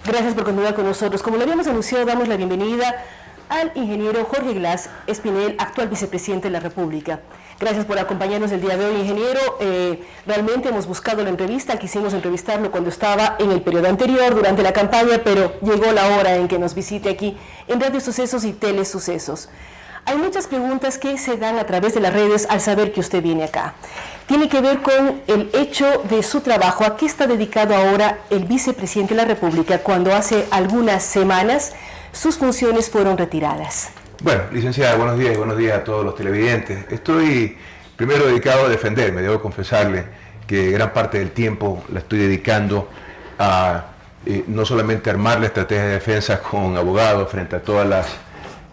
Gracias por continuar con nosotros. Como lo habíamos anunciado, damos la bienvenida al ingeniero Jorge Glass Espinel, actual vicepresidente de la República. Gracias por acompañarnos el día de hoy, ingeniero. Realmente hemos buscado la entrevista, quisimos entrevistarlo cuando estaba en el periodo anterior, durante la campaña, pero llegó la hora en que nos visite aquí en Radio Sucesos y Telesucesos. Hay muchas preguntas que se dan a través de las redes al saber que usted viene acá. Tiene que ver con el hecho de su trabajo. ¿A qué está dedicado ahora el vicepresidente de la República cuando hace algunas semanas sus funciones fueron retiradas? Bueno, licenciada, buenos días a todos los televidentes. Estoy primero dedicado a defenderme, debo confesarle que gran parte del tiempo la estoy dedicando a no solamente armar la estrategia de defensa con abogados frente a todas las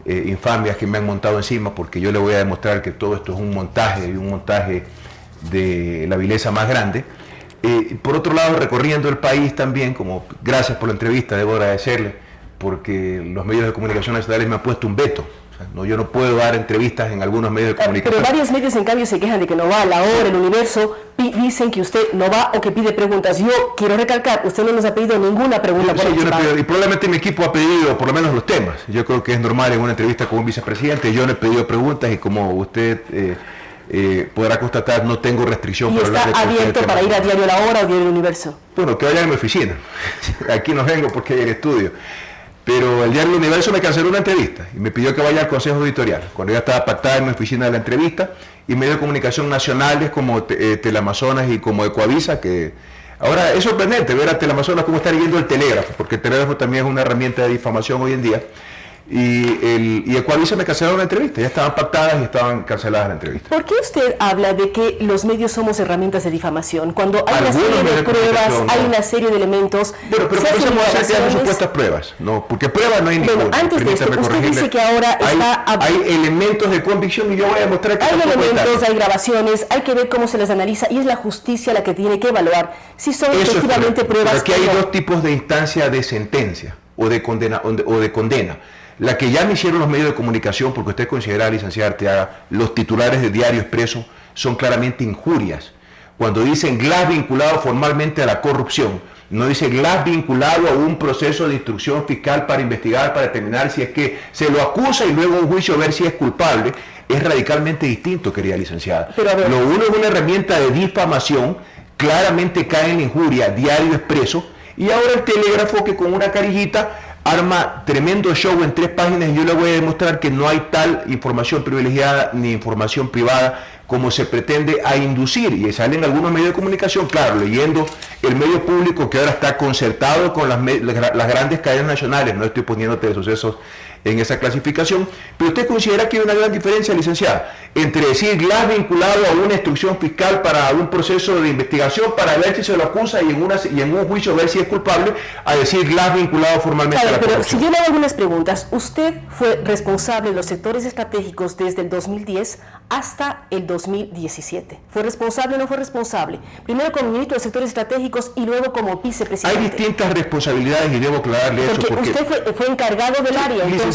infamias que me han montado encima, porque yo le voy a demostrar que todo esto es un montaje y un montaje de la vileza más grande. Por otro lado, recorriendo el país también, como gracias por la entrevista, debo agradecerle, porque los medios de comunicación nacionales me han puesto un veto. O sea, no, yo no puedo dar entrevistas en algunos medios de comunicación. Pero varios medios en cambio se quejan de que no va. La Hora, El Universo, dicen que usted no va o que pide preguntas. Yo quiero recalcar, usted no nos ha pedido ninguna pregunta. Sí, yo no he pedido, y probablemente mi equipo ha pedido por lo menos los temas. Yo creo que es normal en una entrevista con un vicepresidente. Yo no he pedido preguntas y como usted podrá constatar, no tengo restricción. ¿Y está abierto para ir a Diario La Hora o Diario El Universo? Bueno, que vayan a mi oficina. Aquí no vengo porque hay el estudio. Pero el Diario El Universo me canceló una entrevista y me pidió que vaya al Consejo Editorial, cuando ya estaba pactada en mi oficina de la entrevista, y medios de comunicación nacionales como Teleamazonas y como Ecuavisa, que ahora es sorprendente ver a Teleamazonas cómo está leyendo el telégrafo, porque el telégrafo también es una herramienta de difamación hoy en día. Y Ecuavisa me cancelaron la entrevista, ya estaban pactadas y estaban canceladas la entrevista. ¿Por qué usted habla de que los medios somos herramientas de difamación? Cuando hay una serie de pruebas, hay una serie de elementos... Bueno, pero ¿cómo se hacen supuestas pruebas? No, porque pruebas no hay ninguna. Bueno, antes de esto, usted dice que ahora hay elementos de convicción y yo voy a demostrar que hay elementos, hay grabaciones, hay que ver cómo se las analiza y es la justicia la que tiene que evaluar si son efectivamente pruebas. Aquí hay dos tipos de instancia de sentencia o de condena. La que ya me hicieron los medios de comunicación, porque usted considera, licenciada Arteaga, los titulares de Diario Expreso son claramente injurias. Cuando dicen Glass vinculado formalmente a la corrupción, no dice Glass vinculado a un proceso de instrucción fiscal para investigar, para determinar si es que se lo acusa y luego un juicio ver si es culpable, es radicalmente distinto, querida licenciada. Lo uno es una herramienta de difamación, claramente cae en la injuria Diario Expreso, y ahora el telégrafo que con una carillita arma tremendo show en 3 páginas y yo le voy a demostrar que no hay tal información privilegiada ni información privada como se pretende a inducir. Y salen algunos medios de comunicación, claro, leyendo el medio público que ahora está concertado con las grandes cadenas nacionales. No estoy poniendo Telesucesos en esa clasificación, pero usted considera que hay una gran diferencia, licenciada, entre decir Glass vinculado a una instrucción fiscal para un proceso de investigación para ver si se lo acusa y en un juicio ver si es culpable, a decir Glass vinculado formalmente a la corrupción. Pero si yo le hago algunas preguntas, usted fue responsable de los sectores estratégicos desde el 2010 hasta el 2017. ¿Fue responsable o no fue responsable? Primero como ministro de sectores estratégicos y luego como vicepresidente. Hay distintas responsabilidades y debo aclararle eso. Porque usted fue encargado del área, entonces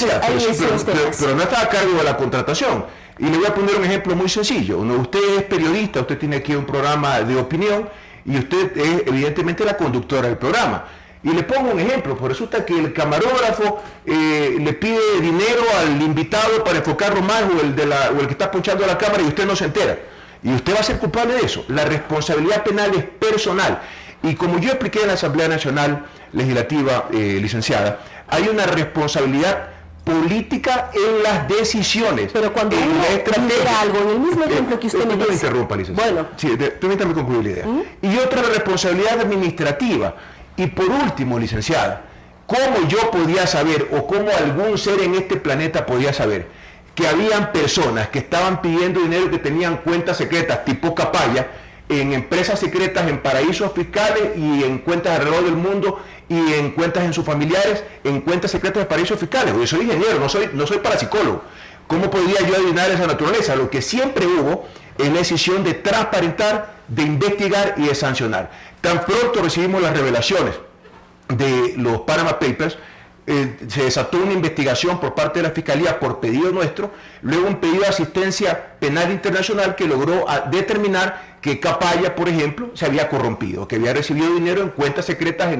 pero no estaba a cargo de la contratación. Y le voy a poner un ejemplo muy sencillo. Usted es periodista, usted tiene aquí un programa de opinión y usted es evidentemente la conductora del programa. Y le pongo un ejemplo, pues resulta que el camarógrafo le pide dinero al invitado para enfocarlo más o el que está ponchando la cámara y usted no se entera. Y usted va a ser culpable de eso. La responsabilidad penal es personal. Y como yo expliqué en la Asamblea Nacional Legislativa, licenciada, hay una responsabilidad política en las decisiones. Pero cuando uno lidera algo, en el mismo ejemplo que usted me dice... No me interrumpa, licenciada. Bueno. Sí, permítame concluir la idea. Y otra responsabilidad administrativa. Y por último, licenciada, ¿cómo yo podía saber o cómo algún ser en este planeta podía saber que habían personas que estaban pidiendo dinero que tenían cuentas secretas tipo Capaya en empresas secretas, en paraísos fiscales y en cuentas alrededor del mundo y en cuentas en sus familiares, en cuentas secretas de paraísos fiscales? Yo soy ingeniero, no soy parapsicólogo. ¿Cómo podría yo adivinar esa naturaleza? Lo que siempre hubo es la decisión de transparentar, de investigar y de sancionar. Tan pronto recibimos las revelaciones de los Panama Papers, se desató una investigación por parte de la Fiscalía por pedido nuestro, luego un pedido de asistencia penal internacional que logró determinar que Capaya, por ejemplo, se había corrompido, que había recibido dinero en cuentas secretas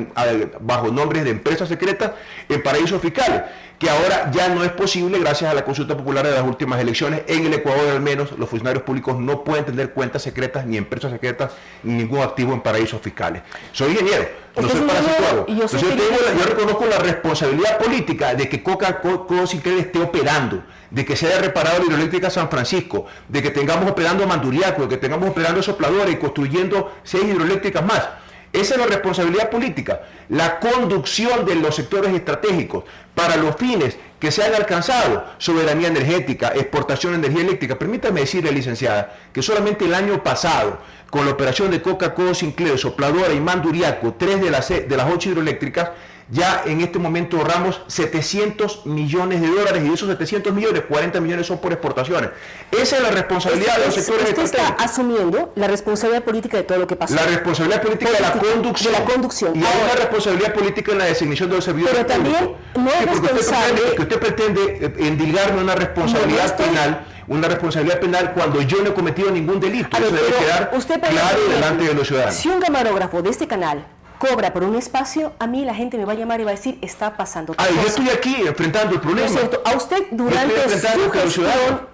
bajo nombres de empresas secretas en paraísos fiscales, que ahora ya no es posible gracias a la consulta popular de las últimas elecciones. En el Ecuador, al menos, los funcionarios públicos no pueden tener cuentas secretas, ni empresas secretas, ni ningún activo en paraísos fiscales. Soy ingeniero, no soy parasituado. Yo reconozco la responsabilidad política de que Coca-Cola Sinclair esté operando, de que se haya reparado la hidroeléctrica San Francisco, de que tengamos operando Manduriaco, de que tengamos operando Sopladora y construyendo 6 hidroeléctricas más. Esa es la responsabilidad política, la conducción de los sectores estratégicos para los fines que se han alcanzado: soberanía energética, exportación de energía eléctrica. Permítame decirle, licenciada, que solamente el año pasado, con la operación de Coca-Cola Sinclair, Sopladora y Manduriaco, 3 de las 8 hidroeléctricas, ya en este momento ahorramos $700 millones, y de esos 700 millones, 40 millones son por exportaciones. Esa es la responsabilidad de los sectores estratégicos. Usted está asumiendo la responsabilidad política de todo lo que pasó. La responsabilidad política de la conducción. Y hay una responsabilidad política en la designación de los servidores públicos. Pero también no es responsable... Usted pretende endilgarme una responsabilidad penal, una responsabilidad penal cuando yo no he cometido ningún delito. Eso debe quedar claro delante de los ciudadanos. Si un camarógrafo de este canal cobra por un espacio, a mí la gente me va a llamar y va a decir, está pasando tal cosa. Yo estoy aquí enfrentando el problema. No es cierto. A usted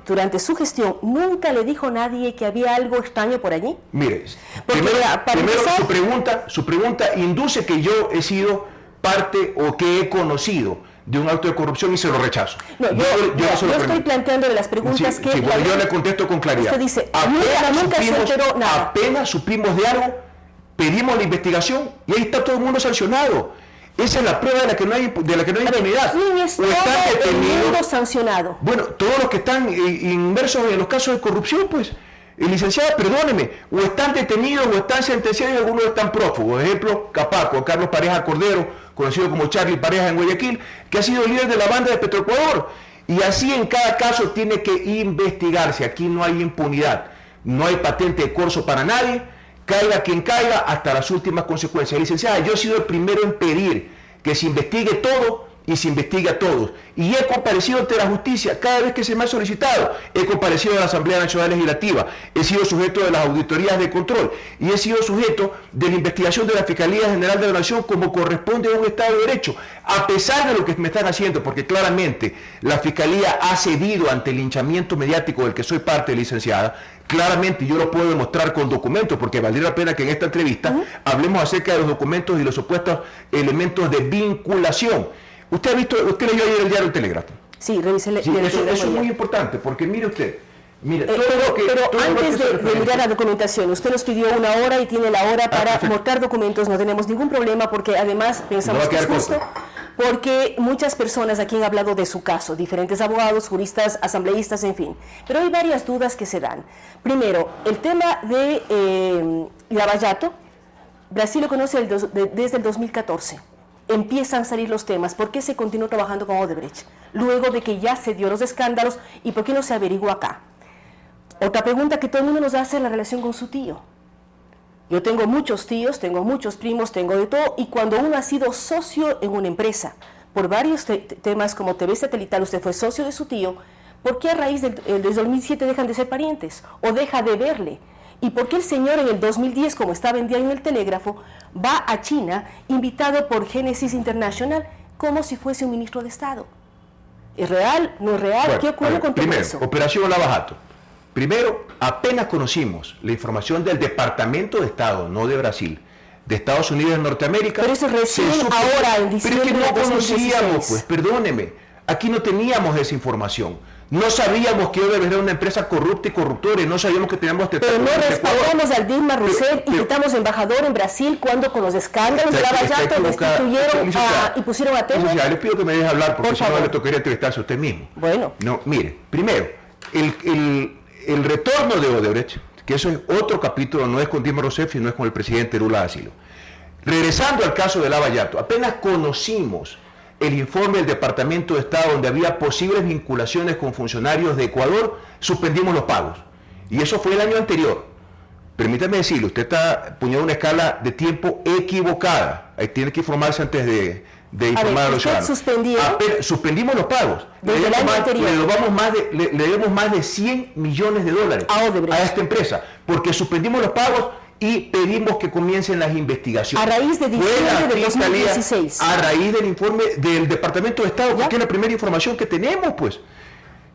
durante su gestión nunca le dijo nadie que había algo extraño por allí. Mire, primero empezar, su pregunta induce que yo he sido parte o que he conocido de un acto de corrupción y se lo rechazo. No, yo estoy planteándole las preguntas que... Bueno, yo le contesto con claridad. Usted dice, nunca se enteró nada. Apenas supimos de algo, pedimos la investigación y ahí está todo el mundo sancionado. Esa es la prueba de la que no hay impunidad. ¿Quién es todo el mundo sancionado? Bueno, todos los que están inmersos en los casos de corrupción, pues, licenciada, perdóneme, o están detenidos o están sentenciados y algunos están prófugos. Por ejemplo, Capaco, Carlos Pareja Cordero, conocido como Charlie Pareja en Guayaquil, que ha sido líder de la banda de Petroecuador. Y así en cada caso tiene que investigarse. Aquí no hay impunidad, no hay patente de corso para nadie. Caiga quien caiga, hasta las últimas consecuencias. Licenciada, yo he sido el primero en pedir que se investigue todo y se investigue a todos. Y he comparecido ante la justicia cada vez que se me ha solicitado. He comparecido a la Asamblea Nacional Legislativa, he sido sujeto de las auditorías de control y he sido sujeto de la investigación de la Fiscalía General de la Nación como corresponde a un Estado de Derecho, a pesar de lo que me están haciendo, porque claramente la Fiscalía ha cedido ante el linchamiento mediático del que soy parte, licenciada. Claramente yo lo puedo demostrar con documentos, porque valdría la pena que en esta entrevista hablemos acerca de los documentos y los supuestos elementos de vinculación. Usted leyó ayer el diario El Telégrafo. Sí, revisé eso es muy importante, porque mire usted, pero antes de mirar la documentación, usted nos pidió una hora y tiene la hora para mostrar documentos, no tenemos ningún problema, porque además pensamos que es justo, porque muchas personas aquí han hablado de su caso, diferentes abogados, juristas, asambleístas, en fin, pero hay varias dudas que se dan. Primero, el tema de Lavallato, Brasil lo conoce desde el 2014. Empiezan a salir los temas. ¿Por qué se continuó trabajando con Odebrecht? Luego de que ya se dio los escándalos, ¿y por qué no se averigua acá? Otra pregunta que todo el mundo nos hace es la relación con su tío. Yo tengo muchos tíos, tengo muchos primos, tengo de todo, y cuando uno ha sido socio en una empresa, por varios temas como TV Satelital, usted fue socio de su tío, ¿por qué a raíz del 2007 dejan de ser parientes? ¿O deja de verle? ¿Y por qué el señor en el 2010, como estaba en diario en el Telégrafo, va a China invitado por Genesis International como si fuese un ministro de Estado? ¿Es real? ¿No es real? Bueno, ¿qué ocurre con todo eso? Operación Lavallato. Primero, apenas conocimos la información del Departamento de Estado, no de Brasil, de Estados Unidos de Norteamérica. Pero eso recién ahora, en diciembre de 2016. Pero es que no conocíamos, pues, perdóneme, aquí no teníamos esa información. No sabíamos que Odebrecht era una empresa corrupta y corruptora, y no sabíamos que teníamos... Pero no respaldamos al Dilma Rousseff y quitamos embajador en Brasil cuando con los escándalos de Lavallato destituyeron y pusieron a Temer. Les pido que me deje hablar, porque si no le tocaría entrevistarse a usted mismo. Bueno. No, mire, primero, el retorno de Odebrecht, que eso es otro capítulo, no es con Dilma Rousseff, sino es con el presidente Lula da Silva. Regresando al caso de Lavallato, apenas conocimos el informe del Departamento de Estado donde había posibles vinculaciones con funcionarios de Ecuador, suspendimos los pagos. Y eso fue el año anterior. Permítame decirle, usted está poniendo una escala de tiempo equivocada. Ahí tiene que informarse antes de de informar a los ciudadanos. Suspendimos los pagos. Le debemos más de 100 millones de dólares a esta empresa, porque suspendimos los pagos y pedimos que comiencen las investigaciones. A raíz de diciembre de 2016. A raíz del informe del Departamento de Estado, que es la primera información que tenemos, pues.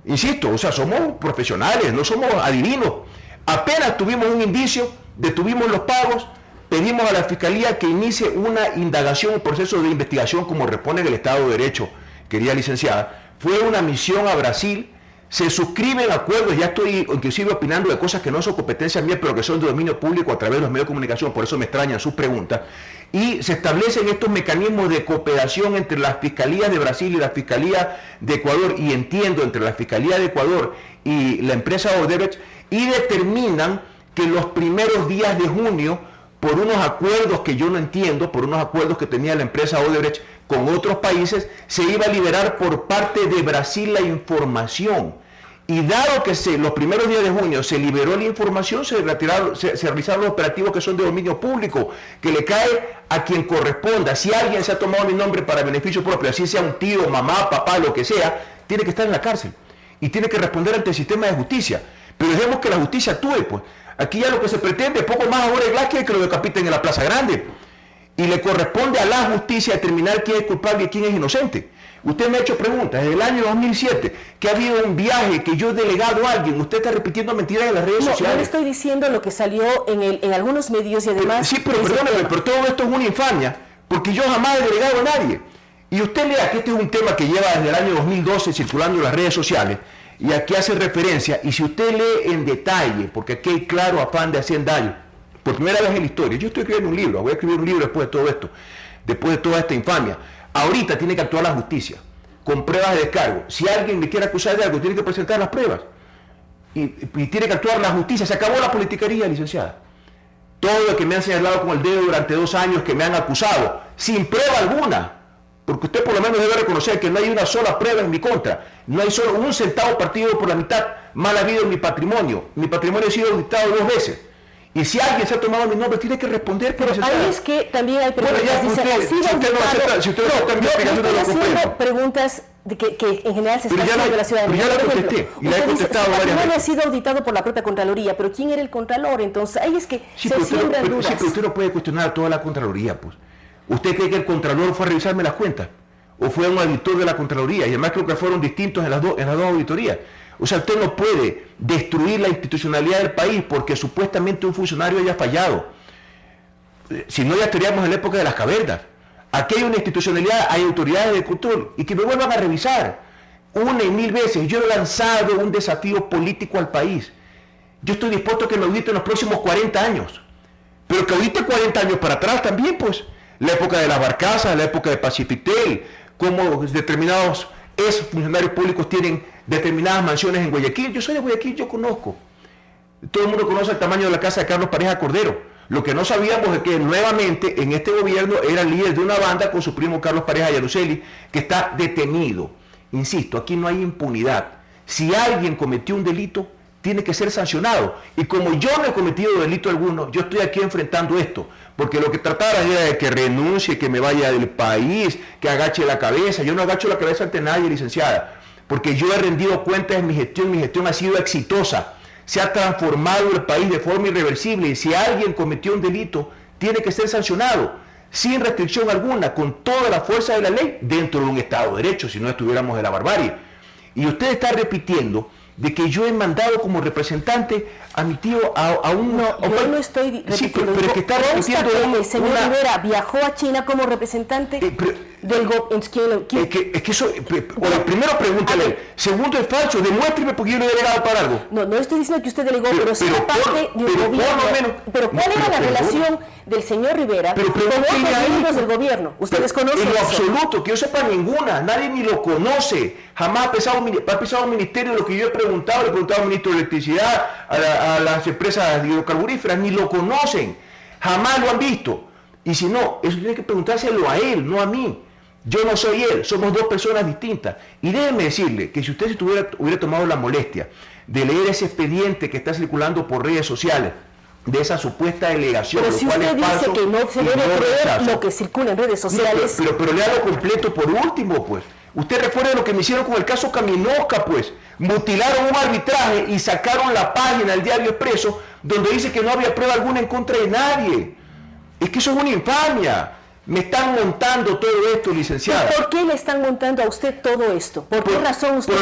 Insisto, o sea, somos profesionales, no somos adivinos. Apenas tuvimos un indicio, detuvimos los pagos, pedimos a la Fiscalía que inicie una indagación, un proceso de investigación como responde el Estado de Derecho, querida licenciada. Fue una misión a Brasil, se suscriben acuerdos, ya estoy inclusive opinando de cosas que no son competencia mía, pero que son de dominio público a través de los medios de comunicación, por eso me extrañan sus preguntas, y se establecen estos mecanismos de cooperación entre las Fiscalías de Brasil y la Fiscalía de Ecuador, y entiendo entre la Fiscalía de Ecuador y la empresa Odebrecht, y determinan que los primeros días de junio, por unos acuerdos que yo no entiendo, por unos acuerdos que tenía la empresa Odebrecht con otros países, se iba a liberar por parte de Brasil la información. Y dado que los primeros días de junio se liberó la información, se realizaron los operativos que son de dominio público, que le cae a quien corresponda. Si alguien se ha tomado mi nombre para beneficio propio, así sea un tío, mamá, papá, lo que sea, tiene que estar en la cárcel y tiene que responder ante el sistema de justicia. Pero dejemos que la justicia actúe, pues. Aquí ya lo que se pretende, poco más ahora es que lo decapiten en la Plaza Grande. Y le corresponde a la justicia determinar quién es culpable y quién es inocente. Usted me ha hecho preguntas desde el año 2007, que ha habido un viaje que yo he delegado a alguien. Usted está repitiendo mentiras en las redes sociales. No, le estoy diciendo lo que salió en algunos medios y además... Sí, pero perdóneme, pero todo esto es una infamia, porque yo jamás he delegado a nadie. Y usted lea que este es un tema que lleva desde el año 2012 circulando en las redes sociales, y aquí hace referencia, y si usted lee en detalle, porque aquí hay claro afán de hacer daño, por primera vez en la historia, yo estoy escribiendo un libro, voy a escribir un libro después de todo esto, después de toda esta infamia. Ahorita tiene que actuar la justicia, con pruebas de descargo. Si alguien me quiere acusar de algo, tiene que presentar las pruebas. Y tiene que actuar la justicia. Se acabó la politiquería, licenciada. Todo lo que me han señalado con el dedo durante 2 años, que me han acusado, sin prueba alguna, porque usted por lo menos debe reconocer que no hay una sola prueba en mi contra, no hay solo un centavo partido por la mitad, mal habido en mi patrimonio. Mi patrimonio ha sido auditado 2 veces. Y si alguien se ha tomado mi nombre, tiene que responder. Pero ahí es que también hay preguntas. Si usted no acepta mi explicación, yo estoy haciendo preguntas que en general se están haciendo de la ciudadanía. Pero ya la contesté, y la he contestado varias veces. Ha sido auditado por la propia Contraloría, pero ¿quién era el Contralor? Entonces, ahí es que se siembran dudas. Sí, pero usted no puede cuestionar a toda la Contraloría, pues. ¿Usted cree que el Contralor fue a revisarme las cuentas? ¿O fue un auditor de la Contraloría? Y además creo que fueron distintos en las dos auditorías. O sea, usted no puede destruir la institucionalidad del país porque supuestamente un funcionario haya fallado. Si no, ya estaríamos en la época de las cavernas. Aquí hay una institucionalidad, hay autoridades de control, y que me vuelvan a revisar 1 y 1000 veces. Yo he lanzado un desafío político al país. Yo estoy dispuesto a que me audite en los próximos 40 años. Pero que audite 40 años para atrás también, pues. La época de las barcazas, la época de Pacifitel, cómo determinados funcionarios públicos tienen determinadas mansiones en Guayaquil. Yo soy de Guayaquil, yo conozco. Todo el mundo conoce el tamaño de la casa de Carlos Pareja Cordero. Lo que no sabíamos es que nuevamente en este gobierno era el líder de una banda con su primo Carlos Pareja Yaruseli, que está detenido. Insisto, aquí no hay impunidad. Si alguien cometió un delito, tiene que ser sancionado. Y como yo no he cometido delito alguno, yo estoy aquí enfrentando esto. Porque lo que tratara era de que renuncie, que me vaya del país, que agache la cabeza. Yo no agacho la cabeza ante nadie, licenciada. Porque yo he rendido cuentas en mi gestión ha sido exitosa. Se ha transformado el país de forma irreversible. Y si alguien cometió un delito, tiene que ser sancionado, sin restricción alguna, con toda la fuerza de la ley, dentro de un Estado de Derecho, si no estuviéramos en la barbarie. Y usted está repitiendo de que yo he mandado como representante a mi tío a un... No, yo no estoy repitiendo. Sí, pero es que está repitiendo... El señor Rivera viajó a China como representante del gobierno. Es que eso... primero pregúntale. Segundo, es falso. Demuéstreme porque yo no he delegado para algo. No estoy diciendo que usted delegó, pero sí parte del gobierno. Pero ¿cuál era la relación del señor Rivera con otros miembros del gobierno? ¿Ustedes conocen eso? En lo absoluto, que yo sepa ninguna. Nadie ni lo conoce. Jamás ha pisado un ministerio de lo que yo he preguntado. Le he preguntado al ministro de Electricidad, a las empresas hidrocarburíferas, ni lo conocen. Jamás lo han visto. Y si no, eso tiene que preguntárselo a él, no a mí. Yo no soy él, somos 2 personas distintas. Y déjenme decirle que si usted hubiera tomado la molestia de leer ese expediente que está circulando por redes sociales, de esa supuesta delegación. Pero si usted dice que no se debe creer lo que circula en redes sociales... No, pero lea lo completo por último, pues. Usted recuerda lo que me hicieron con el caso Caminosca, pues. Mutilaron un arbitraje y sacaron la página del Diario Expreso donde dice que no había prueba alguna en contra de nadie. Es que eso es una infamia. Me están montando todo esto, licenciada. ¿Por qué le están montando a usted todo esto? ¿Por qué razón usted...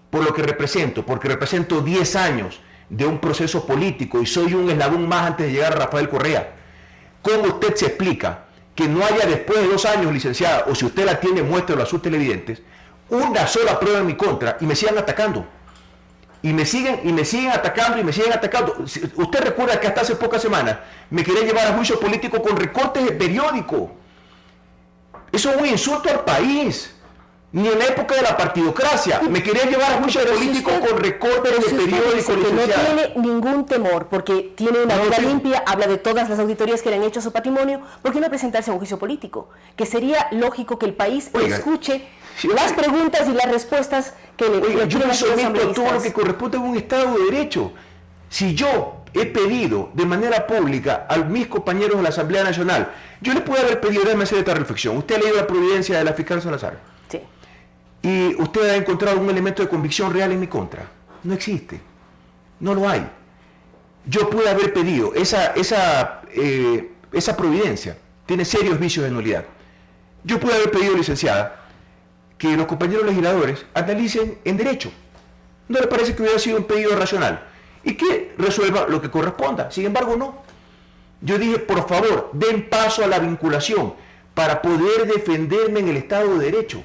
Por lo que represento, porque represento 10 años de un proceso político y soy un eslabón más antes de llegar a Rafael Correa. ¿Cómo usted se explica que no haya después de 2 años, licenciada, o si usted la tiene, muéstralo a sus televidentes, una sola prueba en mi contra y me sigan atacando? Y me siguen atacando y me siguen atacando. Usted recuerda que hasta hace pocas semanas me querían llevar a juicio político con recortes de periódico. Eso es un insulto al país. Ni en la época de la partidocracia me querían llevar a juicio político con recortes de periódico. Que no tiene ningún temor porque tiene una vida limpia, habla de todas las auditorías que le han hecho a su patrimonio. ¿Por qué no presentarse a un juicio político? Que sería lógico que el país escuche las preguntas y las respuestas que le yo me someto a todo lo que corresponde a un Estado de Derecho. Si yo he pedido de manera pública a mis compañeros de la Asamblea Nacional, yo le pude haber pedido, déjame hacer esta reflexión. Usted ha leído la providencia de la fiscal Salazar. Sí. Y usted ha encontrado un elemento de convicción real en mi contra. No existe. No lo hay. Yo pude haber pedido esa providencia. Tiene serios vicios de nulidad. Yo pude haber pedido, licenciada, que los compañeros legisladores analicen en derecho. ¿No le parece que hubiera sido un pedido racional? Y que resuelva lo que corresponda. Sin embargo, no. Yo dije, por favor, den paso a la vinculación para poder defenderme en el Estado de Derecho.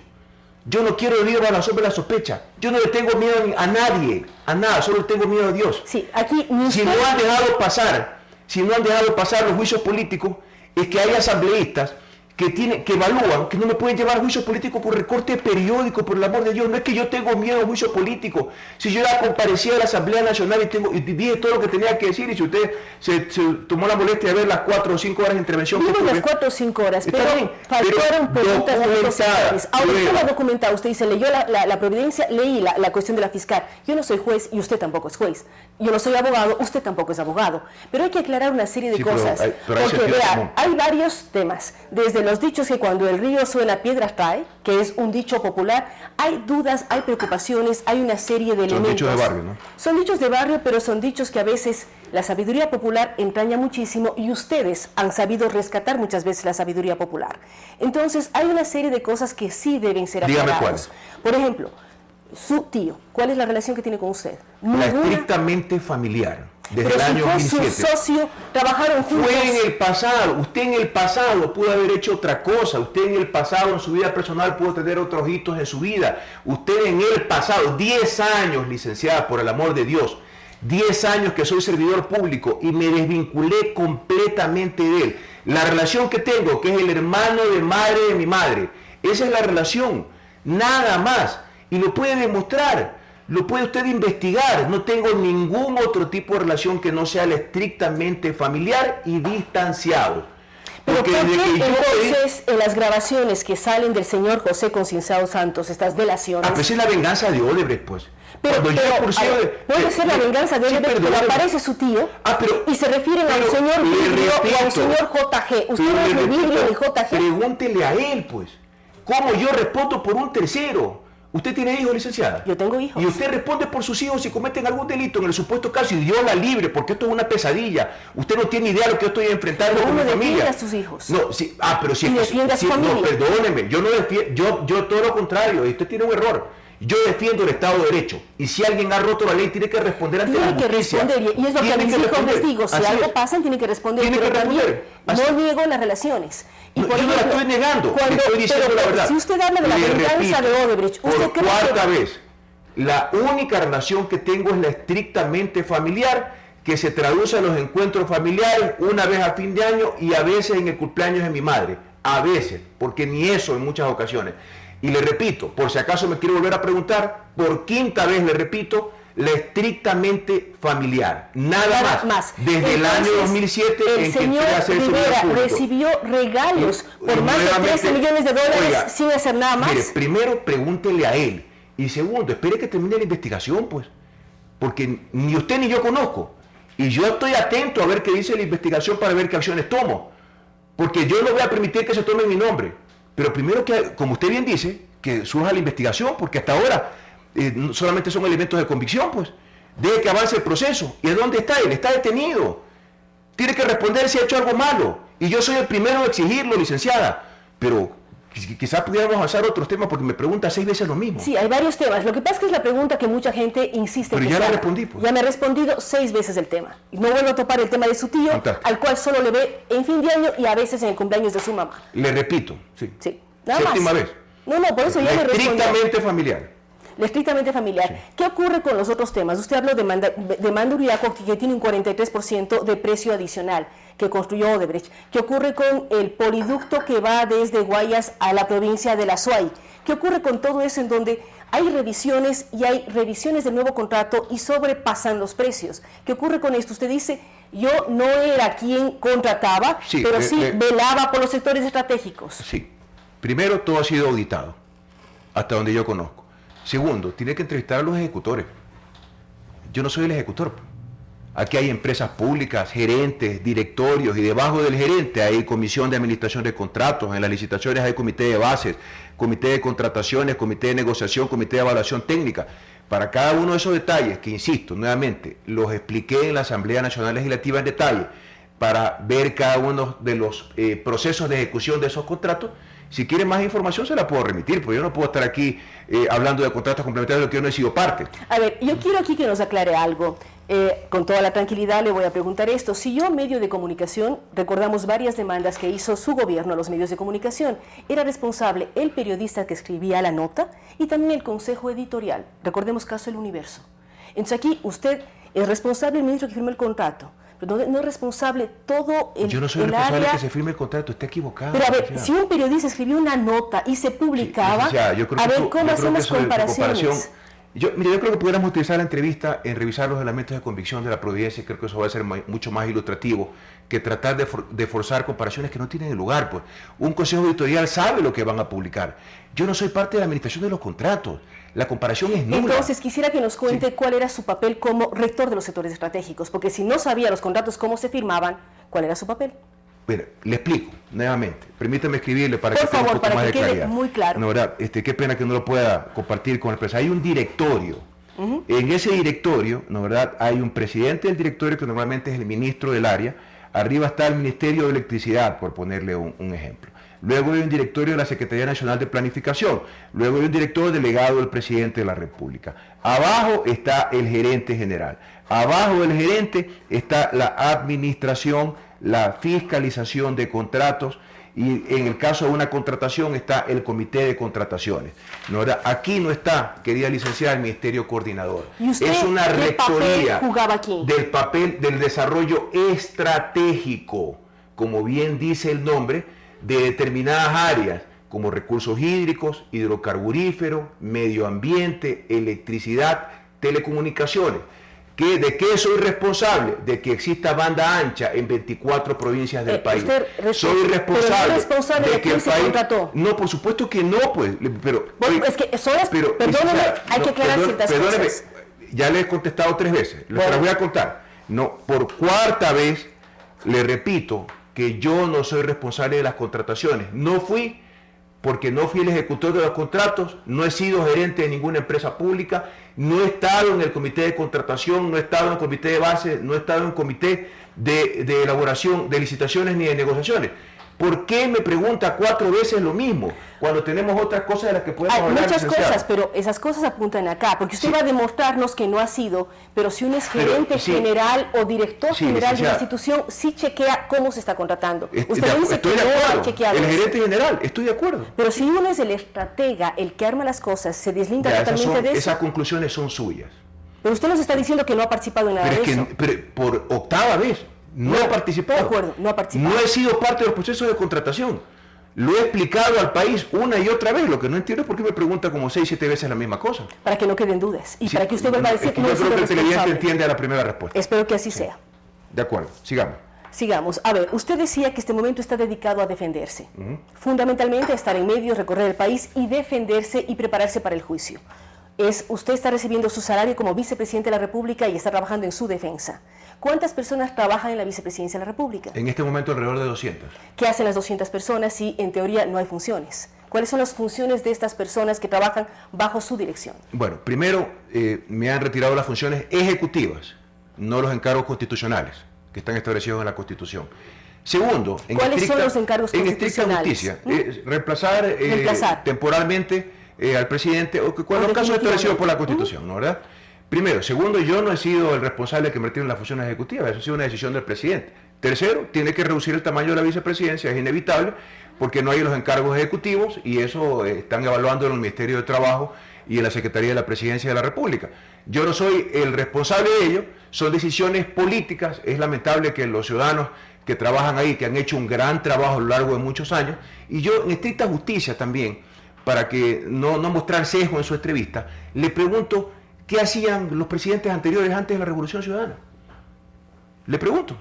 Yo no quiero vivir bajo la sombra de la sospecha. Yo no le tengo miedo a nadie, a nada, solo le tengo miedo a Dios. Sí, aquí si no han dejado pasar los juicios políticos, es que hay asambleístas que evalúan que no me pueden llevar a juicio político por recorte periódico, por el amor de Dios. No es que yo tengo miedo a juicio político. Si yo ya comparecí a la Asamblea Nacional y dije todo lo que tenía que decir, y si usted se tomó la molestia de ver las 4 o 5 horas de intervención... Vimos las 4 o 5 horas, pero faltaron preguntas documentadas. Ahora usted lo ha documentado, usted dice, leyó la providencia, leí la cuestión de la fiscal. Yo no soy juez y usted tampoco es juez. Yo no soy abogado, usted tampoco es abogado. Pero hay que aclarar una serie de cosas. Porque vea, hay varios temas. Desde los dichos que cuando el río suena piedras trae, que es un dicho popular, hay dudas, hay preocupaciones, hay una serie de elementos. Son dichos de barrio, ¿no? Son dichos de barrio, pero son dichos que a veces la sabiduría popular entraña muchísimo y ustedes han sabido rescatar muchas veces la sabiduría popular. Entonces, hay una serie de cosas que sí deben ser aclaradas. Dígame cuáles. Por ejemplo, su tío, ¿cuál es la relación que tiene con usted? La estrictamente familiar. Desde el año 2007. Pero si fue su socio, trabajaron juntos. Fue en el pasado. Usted en el pasado pudo haber hecho otra cosa. Usted en el pasado, en su vida personal, pudo tener otros hitos en su vida. Usted en el pasado, 10 años, licenciada, por el amor de Dios, 10 años que soy servidor público y me desvinculé completamente de él. La relación que tengo, que es el hermano de madre de mi madre, esa es la relación. Nada más. Y lo puede demostrar. Lo puede usted investigar. No tengo ningún otro tipo de relación que no sea la estrictamente familiar y distanciado. Pero ¿por qué entonces en las grabaciones que salen del señor José Concienzado Santos, estas delaciones? Esa es la venganza de Odebrecht, pues. Puede ser la venganza de Odebrecht, pero aparece su tío y se refieren al señor Vidrio o al señor JG. Usted no es de Vidrio ni JG. Pregúntele a él, pues. ¿Cómo yo respondo por un tercero? ¿Usted tiene hijos, licenciada? Yo tengo hijos. Y usted responde por sus hijos si cometen algún delito en el supuesto caso y Dios la libre, porque esto es una pesadilla. Usted no tiene idea de lo que yo estoy enfrentando con mi familia. Defiende a sus hijos. No, sí, pero si defiende a su familia. No, perdóneme, yo no defiendo, yo todo lo contrario, usted tiene un error. Yo defiendo el Estado de Derecho. Y si alguien ha roto la ley, tiene que responder ante la justicia. Tiene que responder, y es lo que a mis hijos les digo. Si algo pasa, tiene que responder. Pero también no niego las relaciones. Y yo no la estoy negando, le estoy diciendo la verdad. Si usted habla de la venganza de Odebrecht, ¿usted cree por cuarta vez, la única relación que tengo es la estrictamente familiar, que se traduce en los encuentros familiares una vez a fin de año y a veces en el cumpleaños de mi madre. A veces, porque ni eso en muchas ocasiones. Y le repito, por si acaso me quiere volver a preguntar, por quinta vez le repito, la estrictamente familiar. Nada más. Desde el año 2007 el señor Rivera recibió regalos por más de 13 millones de dólares, oiga, sin hacer nada más. Mire, primero pregúntele a él. Y segundo, espere que termine la investigación, pues. Porque ni usted ni yo conozco. Y yo estoy atento a ver qué dice la investigación para ver qué acciones tomo. Porque yo no voy a permitir que se tome mi nombre. Pero primero que, como usted bien dice, que surja la investigación, porque hasta ahora solamente son elementos de convicción, pues. Deje que avance el proceso. ¿Y dónde está él? Está detenido. Tiene que responder si ha hecho algo malo. Y yo soy el primero en exigirlo, licenciada. Pero quizás pudiéramos avanzar otros temas porque me pregunta 6 veces lo mismo. Sí, hay varios temas. Lo que pasa es que es la pregunta que mucha gente insiste. Pero ya la respondí, pues. Ya me ha respondido 6 veces el tema. Y no vuelvo a topar el tema de su tío, Fantástico. al cual solo le ve en fin de año y a veces en el cumpleaños de su mamá. Le repito, sí. Sí, nada más. Séptima vez. No, por eso ya me respondió. Estrictamente familiar. La estrictamente familiar. Sí. ¿Qué ocurre con los otros temas? Usted habló de Manda Uriaco, que tiene un 43% de precio adicional que construyó Odebrecht. ¿Qué ocurre con el poliducto que va desde Guayas a la provincia de La Suay? ¿Qué ocurre con todo eso en donde hay revisiones y hay revisiones del nuevo contrato y sobrepasan los precios? ¿Qué ocurre con esto? Usted dice, yo no era quien contrataba, Sí, pero sí velaba por los sectores estratégicos. Sí. Primero, todo ha sido auditado, hasta donde yo conozco. Segundo, tiene que entrevistar a los ejecutores. Yo no soy el ejecutor. Aquí hay empresas públicas, gerentes, directorios, y debajo del gerente hay comisión de administración de contratos, en las licitaciones hay comité de bases, comité de contrataciones, comité de negociación, comité de evaluación técnica. Para cada uno de esos detalles, que insisto, nuevamente, los expliqué en la Asamblea Nacional Legislativa en detalle, para ver cada uno de los procesos de ejecución de esos contratos. Si quiere más información se la puedo remitir, porque yo no puedo estar aquí hablando de contratos complementarios de los que yo no he sido parte. A ver, yo quiero aquí que nos aclare algo. Con toda la tranquilidad le voy a preguntar esto. Si yo, medio de comunicación, recordamos varias demandas que hizo su gobierno a los medios de comunicación, era responsable el periodista que escribía la nota y también el consejo editorial. Recordemos caso El Universo. Entonces aquí usted es responsable, el ministro que firmó el contrato. Pero no es responsable todo el área. Yo no soy responsable de que se firme el contrato, está equivocado. Pero a ver, si un periodista escribió una nota y se publicaba, sí, yo creo a ver, que ¿cómo hacemos comparaciones? Yo creo que pudiéramos utilizar la entrevista en revisar los elementos de convicción de la providencia, y creo que eso va a ser mucho más ilustrativo que tratar de forzar comparaciones que no tienen lugar. Pues. Un consejo editorial sabe lo que van a publicar. Yo no soy parte de la administración de los contratos. La comparación es nula. Entonces quisiera que nos cuente cuál era su papel como rector de los sectores estratégicos, porque si no sabía los contratos cómo se firmaban, ¿cuál era su papel? Bueno, le explico nuevamente. Permítame escribirle para que tenga un poco para más que de quede claridad. muy claro. No, ¿verdad? Qué pena que no lo pueda compartir con la empresa. Hay un directorio. En ese directorio, ¿no, verdad? Hay un presidente del directorio que normalmente es el ministro del área. Arriba está el Ministerio de Electricidad, por ponerle un ejemplo. Luego hay un directorio de la Secretaría Nacional de Planificación. Luego hay un director delegado del presidente de la República. Abajo está el gerente general. Abajo del gerente está la administración, la fiscalización de contratos, y en el caso de una contratación está el comité de contrataciones. ¿No? Aquí no está, querida licenciada, el Ministerio Coordinador. ¿Y usted es una rectoría jugaba aquí? del papel del desarrollo estratégico, como bien dice el nombre, de determinadas áreas, como recursos hídricos, hidrocarburíferos, medio ambiente, electricidad, telecomunicaciones. ¿De qué soy responsable? De que exista banda ancha en 24 provincias del país. Soy responsable de que el país contrató. No, por supuesto que no, pues. Pero, bueno, es que eso es, perdóneme, hay que aclarar ciertas cosas. Ya le he contestado 3 veces, se las voy a contar. No, por 4ª vez le repito que yo no soy responsable de las contrataciones. No fui, porque no fui el ejecutor de los contratos, no he sido gerente de ninguna empresa pública, no he estado en el comité de contratación, no he estado en el comité de base, no he estado en el comité de elaboración de licitaciones ni de negociaciones. ¿Por qué me pregunta 4 veces lo mismo cuando tenemos otras cosas de las que podemos hablar? Hay muchas cosas, pero esas cosas apuntan acá, porque usted va a demostrarnos que no ha sido, pero si uno es gerente general o director general de una institución, sí chequea cómo se está contratando. Usted dice que no ha chequeado. El gerente general, estoy de acuerdo. Pero si uno es el estratega, el que arma las cosas, se deslinda totalmente de eso. Esas conclusiones son suyas. Pero usted nos está diciendo que no ha participado en nada de eso. Pero por 8ª vez. No he participado. De acuerdo, no ha participado. No he sido parte de los procesos de contratación. Lo he explicado al país una y otra vez. Lo que no entiendo es por qué me pregunta como 6, 7 veces la misma cosa. Para que no queden dudas. Y para que usted vuelva a decir que no es responsable. Yo creo que el televidente entiende a la primera respuesta. Espero que así sea. De acuerdo, sigamos. Sigamos. A ver, usted decía que este momento está dedicado a defenderse. Fundamentalmente a estar en medios, recorrer el país y defenderse y prepararse para el juicio. usted está recibiendo su salario como vicepresidente de la República y está trabajando en su defensa. ¿Cuántas personas trabajan en la vicepresidencia de la República? En este momento alrededor de 200. ¿Qué hacen las 200 personas si en teoría no hay funciones? ¿Cuáles son las funciones de estas personas que trabajan bajo su dirección? Bueno, primero me han retirado las funciones ejecutivas, no los encargos constitucionales que están establecidos en la Constitución. Segundo, ¿cuáles son los encargos constitucionales? En estricta justicia, reemplazar temporalmente al presidente, o los casos establecidos por la Constitución, ¿no, verdad? Primero. Segundo, yo no he sido el responsable de que me retiren las funciones ejecutivas, eso ha sido una decisión del presidente. Tercero, tiene que reducir el tamaño de la vicepresidencia, es inevitable, porque no hay los encargos ejecutivos y eso están evaluando en el Ministerio de Trabajo y en la Secretaría de la Presidencia de la República. Yo no soy el responsable de ello, son decisiones políticas, es lamentable que los ciudadanos que trabajan ahí, que han hecho un gran trabajo a lo largo de muchos años, y yo en estricta justicia también, para que no mostrar sesgo en su entrevista, le pregunto qué hacían los presidentes anteriores antes de la Revolución Ciudadana. Le pregunto.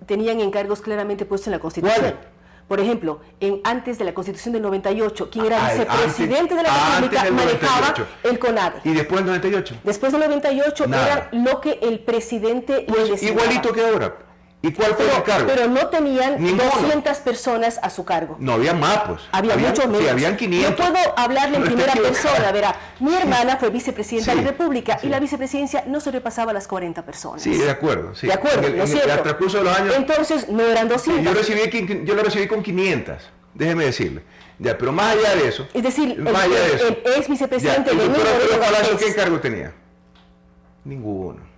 Tenían encargos claramente puestos en la Constitución. ¿Cuál? Por ejemplo, antes de la Constitución del 98, quien era vicepresidente de la República manejaba el CONADE. ¿Y después del 98? Después del 98 era lo que el presidente le designaba. Igualito que ahora. ¿Y cuál fue el cargo? Pero no tenían Ninguno. 200 personas a su cargo. No, había más, pues. Había mucho menos. Sí, habían 500. Yo puedo hablarle en primera persona, verá. Mi hermana fue vicepresidenta de la República y la vicepresidencia no sobrepasaba las 40 personas. Sí, de acuerdo. Sí. De acuerdo, ¿no es cierto? En el transcurso de los años... Entonces, no eran 200. Yo lo recibí con 500, déjeme decirle. Ya, pero más allá de eso... Es decir, el ex vicepresidente de ¿qué encargo tenía? Ninguno.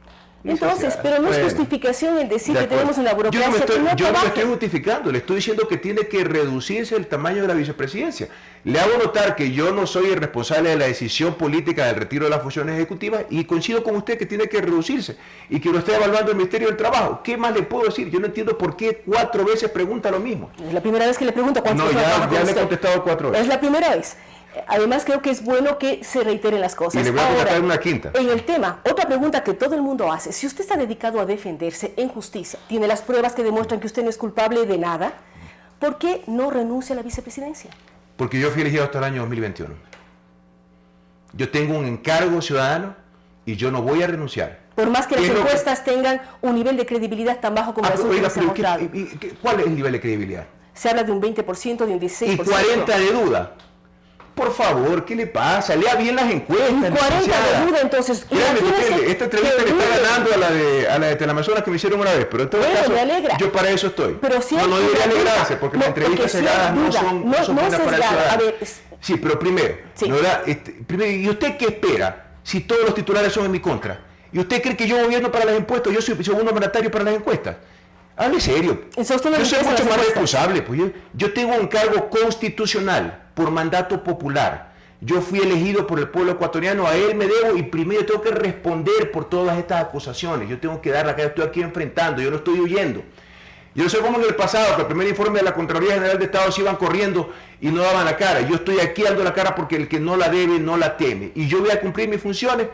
Entonces, pero no es justificación el decir que tenemos una burocracia yo no me estoy justificando, le estoy diciendo que tiene que reducirse el tamaño de la vicepresidencia. Le hago notar que yo no soy el responsable de la decisión política del retiro de las funciones ejecutivas y coincido con usted que tiene que reducirse y que lo está evaluando el Ministerio del Trabajo. ¿Qué más le puedo decir? Yo no entiendo por qué 4 veces pregunta lo mismo. Es la primera vez que le pregunto cuántas veces. No, ya le he contestado 4 veces. Es la primera vez. Además, creo que es bueno que se reiteren las cosas. Y le voy a contestar una quinta. En el tema, otra pregunta que todo el mundo hace. Si usted está dedicado a defenderse en justicia, tiene las pruebas que demuestran que usted no es culpable de nada, ¿por qué no renuncia a la vicepresidencia? Porque yo fui elegido hasta el año 2021. Yo tengo un encargo ciudadano y yo no voy a renunciar. Por más que las encuestas tengan un nivel de credibilidad tan bajo como las últimas se han mostrado. ¿Cuál es el nivel de credibilidad? Se habla de un 20%, de un 16%. Y 40 de duda. Por favor, ¿qué le pasa? Lea bien las encuestas. 40 de duda, entonces. Esta entrevista le está ganando a la de Teleamazonas que me hicieron una vez, pero en todo caso, me alegra. Yo para eso estoy. Pero si no debería alegrarse, porque las entrevistas sesgadas no son buenas para el ciudadano. Sí, pero primero, ¿y usted qué espera si todos los titulares son en mi contra? ¿Y usted cree que yo gobierno para las encuestas? Yo soy segundo mandatario para las encuestas. Hable serio. Yo soy mucho más responsable. Pues yo tengo un cargo constitucional por mandato popular. Yo fui elegido por el pueblo ecuatoriano, a él me debo y primero tengo que responder por todas estas acusaciones. Yo tengo que dar la cara, estoy aquí enfrentando, yo no estoy huyendo. Yo no sé cómo en el pasado, que el primer informe de la Contraloría General de Estado se iban corriendo y no daban la cara. Yo estoy aquí dando la cara porque el que no la debe, no la teme. Y yo voy a cumplir mis funciones,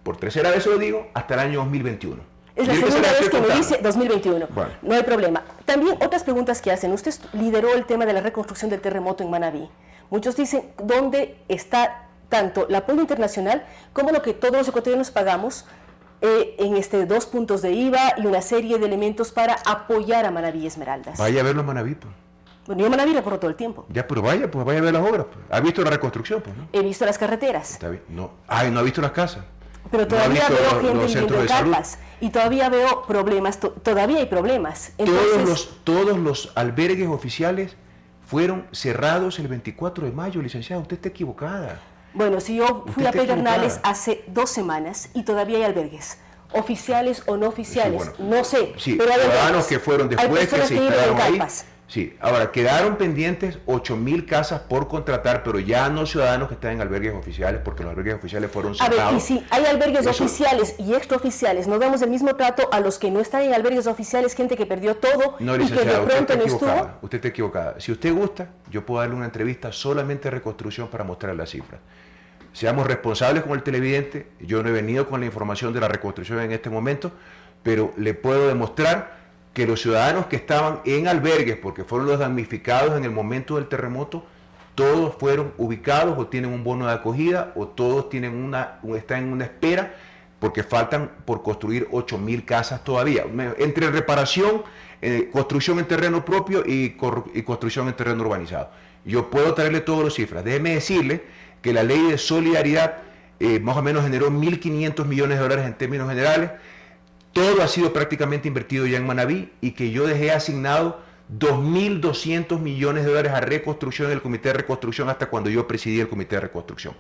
por tercera vez lo digo, hasta el año 2021. Es la segunda vez que me dice 2021. Bueno. No hay problema. También otras preguntas que hacen. Usted lideró el tema de la reconstrucción del terremoto en Manabí. Muchos dicen dónde está tanto el apoyo internacional como lo que todos los ecuatorianos pagamos en 2 puntos de IVA y una serie de elementos para apoyar a Manabí y Esmeraldas. Vaya a verlo a Manabí, pues. Bueno, yo a Manabí recorro todo el tiempo. Ya, pero vaya a ver las obras. Pues. ¿Ha visto la reconstrucción? Pues, ¿no? He visto las carreteras. Está bien. No. Ay, no ha visto las casas. Pero todavía veo gente viviendo en carpas y todavía veo problemas, todavía hay problemas. Entonces, todos los albergues oficiales fueron cerrados el 24 de mayo, licenciada. Usted está equivocada. Bueno, si yo fui a Pedernales hace 2 semanas y todavía hay albergues, oficiales o no oficiales, sí, bueno, no sé. Sí, pero hay ciudadanos que fueron después que se instalaron ahí. Sí, ahora quedaron pendientes 8.000 casas por contratar, pero ya no ciudadanos que están en albergues oficiales, porque los albergues oficiales fueron cerrados. A ver, y si hay albergues oficiales y extraoficiales, ¿no damos el mismo trato a los que no están en albergues oficiales, gente que perdió todo no, y que de pronto no estuvo? Usted está equivocada. Si usted gusta, yo puedo darle una entrevista solamente de reconstrucción para mostrar las cifras. Seamos responsables con el televidente. Yo no he venido con la información de la reconstrucción en este momento, pero le puedo demostrar que los ciudadanos que estaban en albergues, porque fueron los damnificados en el momento del terremoto, todos fueron ubicados o tienen un bono de acogida o todos tienen están en una espera porque faltan por construir 8.000 casas todavía. Entre reparación, construcción en terreno propio y construcción en terreno urbanizado. Yo puedo traerle todas las cifras. Déjeme decirle que la ley de solidaridad más o menos generó 1.500 millones de dólares en términos generales. Todo ha sido prácticamente invertido ya en Manabí y que yo dejé asignado 2.200 millones de dólares a reconstrucción del Comité de Reconstrucción hasta cuando yo presidí el Comité de Reconstrucción.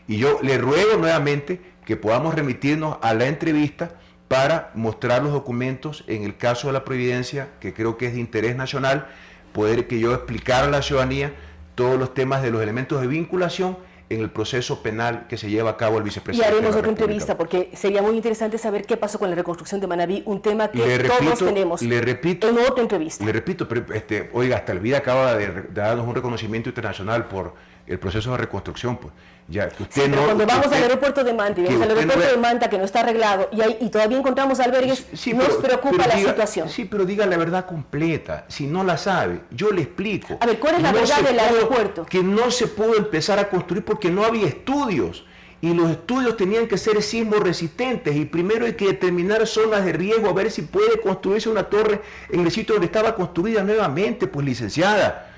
Y yo le ruego nuevamente que podamos remitirnos a la entrevista para mostrar los documentos en el caso de la Providencia, que creo que es de interés nacional, poder que yo explicara a la ciudadanía todos los temas de los elementos de vinculación en el proceso penal que se lleva a cabo el vicepresidente. Y haremos otra entrevista porque sería muy interesante saber qué pasó con la reconstrucción de Manabí, un tema que todos tenemos en otra entrevista. Le repito, pero, oiga, hasta el vida acaba de darnos un reconocimiento internacional por el proceso de reconstrucción, pues. Ya, que usted sí, pero cuando vamos al aeropuerto de Manta y vemos al aeropuerto de Manta que no está arreglado y todavía encontramos albergues, nos preocupa la situación. Sí, pero diga la verdad completa. Si no la sabe, yo le explico. A ver, ¿cuál es la verdad del aeropuerto? Que no se pudo empezar a construir porque no había estudios. Y los estudios tenían que ser sismo resistentes. Y primero hay que determinar zonas de riesgo, a ver si puede construirse una torre en el sitio donde estaba construida nuevamente, pues licenciada.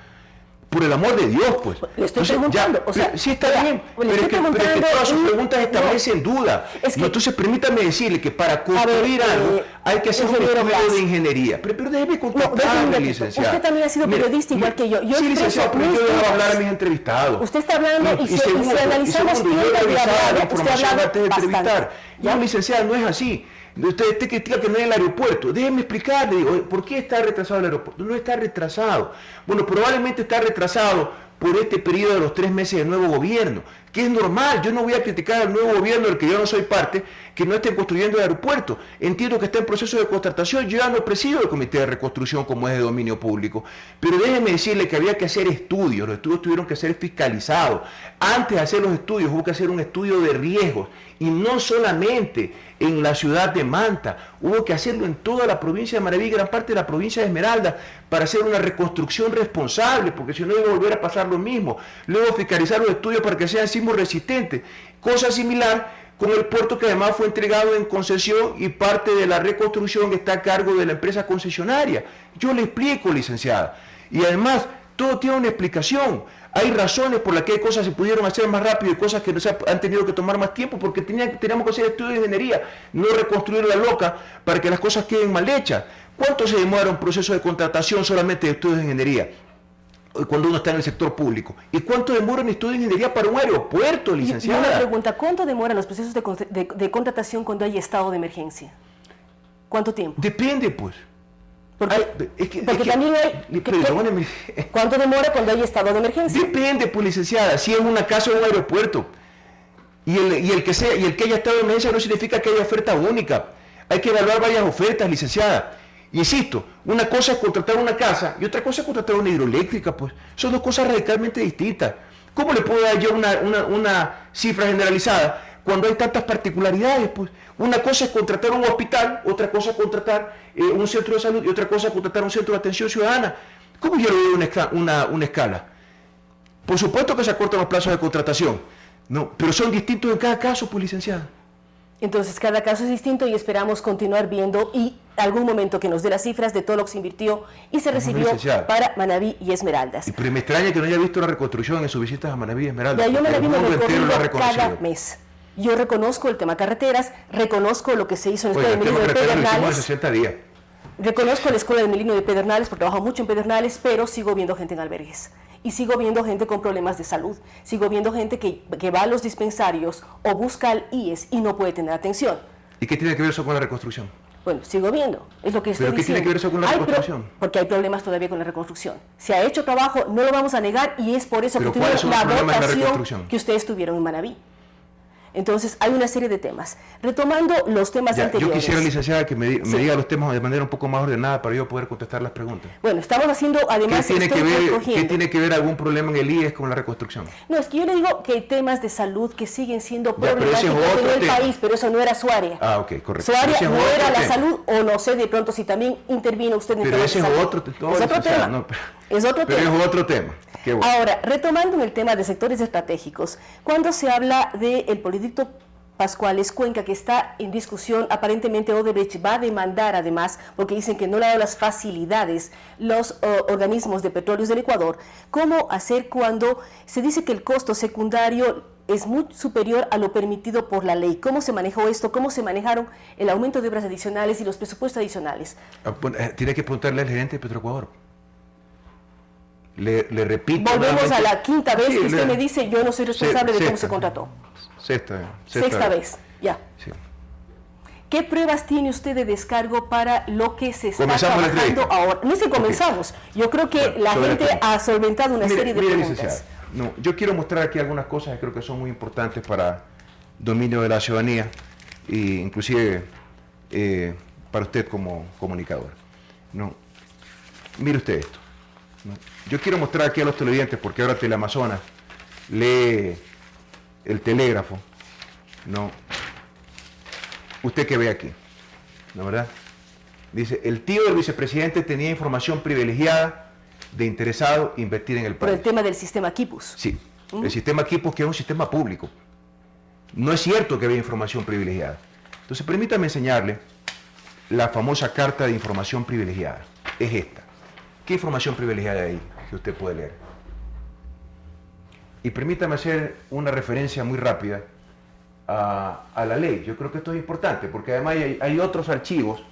Por el amor de Dios, pues. Le estoy preguntando. O sea, sí está bien, pero es que todas sus preguntas establecen duda. Entonces, permítame decirle que para construir algo hay que hacer un estudio de ingeniería. Pero déjeme contestarle, licenciado. Usted también ha sido periodista igual que yo. Sí, licenciado, pero yo debo hablar a mis entrevistados. Usted está hablando y si analizamos quién había hablado, usted ha hablado bastante. No, licenciada, no es así. Usted critica que no hay el aeropuerto. Déjeme explicarle, digo, ¿por qué está retrasado el aeropuerto? No está retrasado. Bueno, probablemente está retrasado por este periodo de los 3 meses del nuevo gobierno, que es normal. Yo no voy a criticar al nuevo gobierno del que yo no soy parte, que no estén construyendo el aeropuerto. Entiendo que está en proceso de contratación. Yo ya no presido el Comité de Reconstrucción como es de dominio público. Pero déjeme decirle que había que hacer estudios. Los estudios tuvieron que ser fiscalizados. Antes de hacer los estudios hubo que hacer un estudio de riesgos. Y no solamente en la ciudad de Manta, hubo que hacerlo en toda la provincia de Manabí, gran parte de la provincia de Esmeraldas, para hacer una reconstrucción responsable, porque si no iba a volver a pasar lo mismo. Luego fiscalizar los estudios para que sean sismos resistentes. Cosa similar con el puerto, que además fue entregado en concesión y parte de la reconstrucción está a cargo de la empresa concesionaria. Yo le explico, licenciada. Y además, todo tiene una explicación. Hay razones por las que hay cosas se pudieron hacer más rápido y cosas que no se han tenido que tomar más tiempo porque teníamos que hacer estudios de ingeniería, no reconstruir la loca para que las cosas queden mal hechas. ¿Cuánto se demora un proceso de contratación solamente de estudios de ingeniería cuando uno está en el sector público? ¿Y cuánto demora un estudio de ingeniería para un aeropuerto, licenciada? Y una pregunta, ¿cuánto demoran los procesos de contratación cuando hay estado de emergencia? ¿Cuánto tiempo? Depende, pues. Porque también hay... Perdóneme. ¿Cuánto demora cuando hay estado de emergencia? Depende, pues, licenciada. Si es una casa o un aeropuerto. Y el que haya estado de emergencia no significa que haya oferta única. Hay que evaluar varias ofertas, licenciada. Insisto, una cosa es contratar una casa y otra cosa es contratar una hidroeléctrica, pues. Son dos cosas radicalmente distintas. ¿Cómo le puedo dar yo una cifra generalizada cuando hay tantas particularidades? Pues una cosa es contratar un hospital, otra cosa es contratar un centro de salud y otra cosa es contratar un centro de atención ciudadana. ¿Cómo yo le doy una escala? Por supuesto que se acortan los plazos de contratación, no, pero son distintos en cada caso, pues, licenciada. Entonces, cada caso es distinto y esperamos continuar viendo y algún momento que nos dé las cifras de todo lo que se invirtió y se recibió para Manabí y Esmeraldas. Pero me extraña que no haya visto la reconstrucción en sus visitas a Manabí y Esmeraldas. Ya, yo Manabí me recorrido cada mes. Yo reconozco el tema carreteras, reconozco lo que se hizo en la Escuela de Emilino de Pedernales. 60 días. Reconozco la Escuela de Emilino de Pedernales porque trabajo mucho en Pedernales, pero sigo viendo gente en albergues. Y sigo viendo gente con problemas de salud. Sigo viendo gente que va a los dispensarios o busca al IES y no puede tener atención. ¿Y qué tiene que ver eso con la reconstrucción? Bueno, sigo viendo, es lo que estoy diciendo. ¿Pero qué tiene que ver eso con la reconstrucción? Porque hay problemas todavía con la reconstrucción. Se ha hecho trabajo, no lo vamos a negar, y es por eso que tuvieron la votación que ustedes tuvieron en Manabí. Entonces, hay una serie de temas. Retomando los temas anteriores. Yo quisiera, licenciada, que me diga los temas de manera un poco más ordenada para yo poder contestar las preguntas. Bueno, estamos haciendo, además, ¿Qué tiene que ver algún problema en el IES con la reconstrucción? No, es que yo le digo que hay temas de salud que siguen siendo problemáticos en el país, pero eso no era su área. Ah, ok, correcto. Su área no era la salud, o no sé, de pronto si también intervino usted en el tema de salud. Pero ese es otro tema. Es otro tema. Pero es otro tema. Qué bueno. Ahora, retomando en el tema de sectores estratégicos, cuando se habla del político Pascuales Cuenca, que está en discusión, aparentemente Odebrecht va a demandar además, porque dicen que no le ha dado las facilidades los organismos de petróleos del Ecuador. ¿Cómo hacer cuando se dice que el costo secundario es muy superior a lo permitido por la ley? ¿Cómo se manejó esto? ¿Cómo se manejaron el aumento de obras adicionales y los presupuestos adicionales? Tiene que preguntarle al gerente de Petroecuador. Le repito. Volvemos a la quinta vez Sí, que usted me dice, yo no soy responsable de cómo se contrató. Sexta vez, ya. Sí. ¿Qué pruebas tiene usted de descargo para lo que se está Comenzamos la trabajando entrevista. ahora? No es que comenzamos. Yo creo que Bueno, la sobre gente el tema. ha solventado una serie de preguntas. Licenciada, no, yo quiero mostrar aquí algunas cosas que creo que son muy importantes para dominio de la ciudadanía e inclusive para usted como comunicador. No, mire usted esto. ¿No? Yo quiero mostrar aquí a los televidentes, porque ahora Teleamazonas lee el telégrafo. No, usted que ve aquí, ¿no, verdad? Dice, el tío del vicepresidente tenía información privilegiada de interesado en invertir en el Por país. el tema del sistema Quipus. Sí, el sistema Quipus, que es un sistema público. No es cierto que había información privilegiada. Entonces, permítame enseñarle la famosa carta de información privilegiada. Es esta. ¿Qué información privilegiada hay que usted puede leer? Y permítame hacer una referencia muy rápida a la ley. Yo creo que esto es importante, porque además hay otros archivos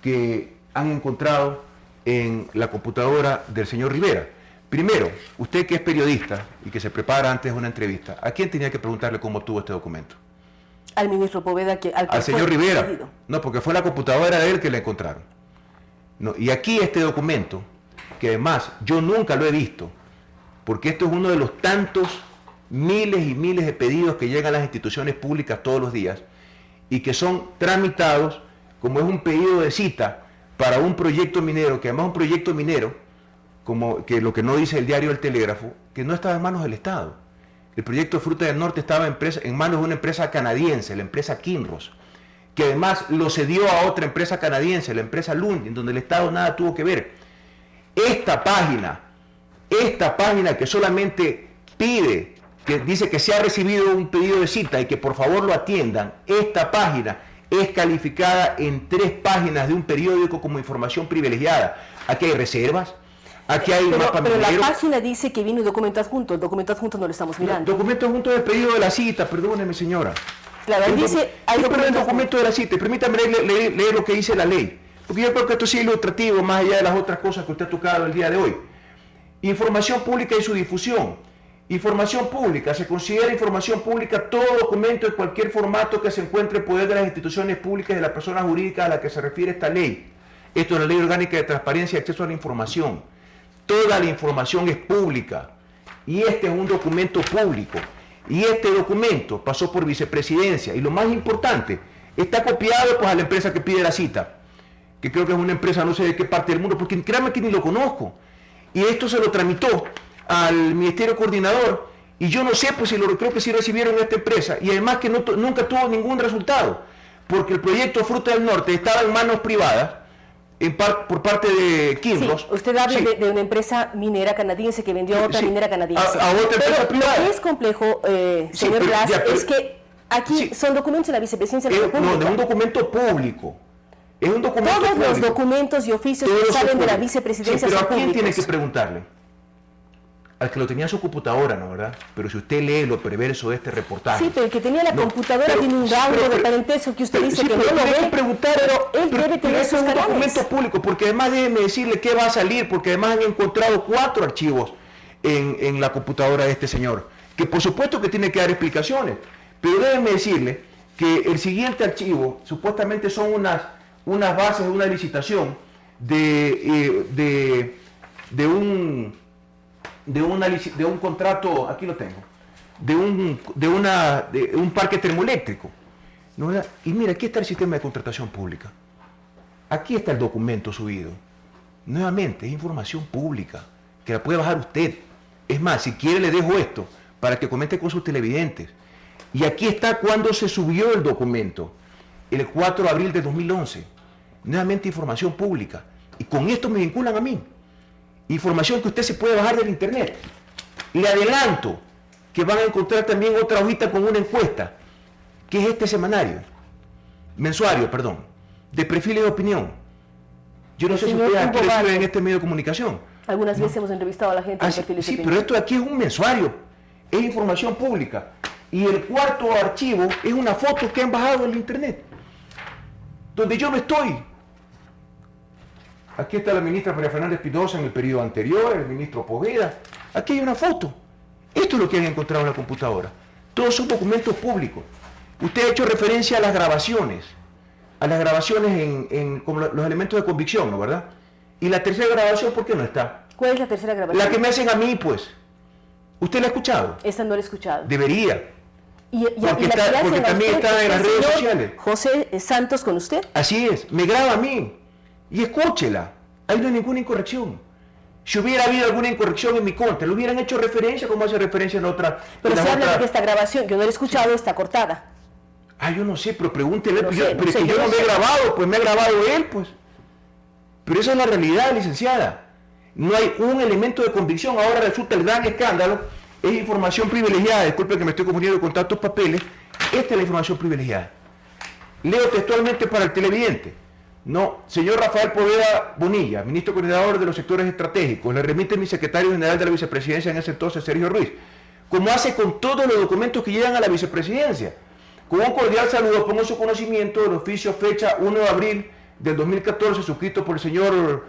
que han encontrado en la computadora del señor Rivera. Primero, usted que es periodista y que se prepara antes de una entrevista, ¿a quién tenía que preguntarle cómo obtuvo este documento? Al ministro Poveda, al señor Rivera. No, porque fue la computadora de él que la encontraron. No, y aquí este documento, que además yo nunca lo he visto, porque esto es uno de los tantos miles y miles de pedidos que llegan a las instituciones públicas todos los días y que son tramitados como es un pedido de cita para un proyecto minero, que además es un proyecto minero, como que lo que no dice el diario El Telégrafo, que no estaba en manos del Estado. El proyecto de Fruta del Norte estaba en manos de una empresa canadiense, la empresa Kinross, que además lo cedió a otra empresa canadiense, la empresa Lundin, donde el Estado nada tuvo que ver. Esta página que solamente pide, que dice que se ha recibido un pedido de cita y que por favor lo atiendan, esta página es calificada en 3 páginas de un periódico como información privilegiada. Aquí hay reservas, aquí hay mapa pero minero. la página dice que viene un documento adjunto, el documento adjunto no lo estamos mirando. Documento adjunto del pedido de la cita, perdóneme señora. Claro, ahí dice, hay pero el documento de la cita, permítame leer lo que dice la ley, porque yo creo que esto sí es ilustrativo, más allá de las otras cosas que usted ha tocado el día de hoy. Información pública y su difusión. Información pública. Se considera información pública todo documento de cualquier formato que se encuentre en poder de las instituciones públicas y de las personas jurídicas a las que se refiere esta ley. Esto es la Ley Orgánica de Transparencia y Acceso a la Información. Toda la información es pública. Y este es un documento público. Y este documento pasó por vicepresidencia. Y lo más importante, está copiado pues, a la empresa que pide la cita. Que creo que es una empresa no sé de qué parte del mundo, porque créanme que ni lo conozco. Y esto se lo tramitó al Ministerio Coordinador y yo no sé pues si creo que sí recibieron esta empresa y además que nunca tuvo ningún resultado porque el proyecto Fruta del Norte estaba en manos privadas por parte de Kinross. Sí, usted habla de una empresa minera canadiense que vendió a otra minera canadiense. A otra empresa privada. Lo que es complejo, señor Blas, es que aquí son documentos de la vicepresidencia de la República. No, es un documento público. Es un documento Todos público. los documentos y oficios que salen de la vicepresidencia pero son ¿a quién públicos. tiene que preguntarle? Al que lo tenía en su computadora, ¿no, verdad? Pero si usted lee lo perverso de este reportaje... Sí, pero el que tenía la computadora tiene un rango de parentesco que usted dice que no lo ve, pero él debe tener sus canales. Es un documento público, porque además déjeme decirle qué va a salir, porque además han encontrado 4 archivos en la computadora de este señor, que por supuesto que tiene que dar explicaciones, pero déjeme decirle que el siguiente archivo supuestamente son unas bases de una licitación de un contrato, aquí lo tengo, de un parque termoeléctrico. ¿No? Y mira, aquí está el sistema de contratación pública. Aquí está el documento subido. Nuevamente, es información pública, que la puede bajar usted. Es más, si quiere le dejo esto, para que comente con sus televidentes. Y aquí está cuando se subió el documento, el 4 de abril de 2011. Nuevamente información pública. Y con esto me vinculan a mí. Información que usted se puede bajar del internet. Le adelanto que van a encontrar también otra hojita con una encuesta, que es este mensuario, de perfiles de opinión. Yo no sé si ustedes aquí reciben en este medio de comunicación. Algunas veces hemos entrevistado a la gente en perfiles de opinión. Sí, pero esto de aquí es un mensuario, es información pública. Y el cuarto archivo es una foto que han bajado del internet, donde yo no estoy. Aquí está la ministra María Fernanda Espinosa en el periodo anterior, el ministro Poveda. Aquí hay una foto. Esto es lo que han encontrado en la computadora. Todos son documentos públicos. Usted ha hecho referencia a las grabaciones como los elementos de convicción, ¿no, verdad? Y la tercera grabación, ¿por qué no está? ¿Cuál es la tercera grabación? La que me hacen a mí, pues. ¿Usted la ha escuchado? Esta no la he escuchado. Debería. Porque también está en las redes sociales. José Santos con usted. Así es, me graba a mí y escúchela. Ahí no hay ninguna incorrección. Si hubiera habido alguna incorrección en mi contra, le hubieran hecho referencia como hace referencia en otra. Pero se habla de que esta grabación, que no la he escuchado, está cortada. Yo no sé, pero pregúntele. Yo no me he grabado, pues me ha grabado él, pues. Pero esa es la realidad, licenciada. No hay un elemento de convicción. Ahora resulta el gran escándalo. Es información privilegiada. Disculpe que me estoy confundiendo con tantos papeles. Esta es la información privilegiada. Leo textualmente para el televidente. No, señor Rafael Poveda Bonilla, ministro coordinador de los sectores estratégicos, le remite mi secretario general de la vicepresidencia en ese entonces, Sergio Ruiz, como hace con todos los documentos que llegan a la vicepresidencia. Con un cordial saludo pongo su conocimiento del oficio fecha 1 de abril del 2014, suscrito por el señor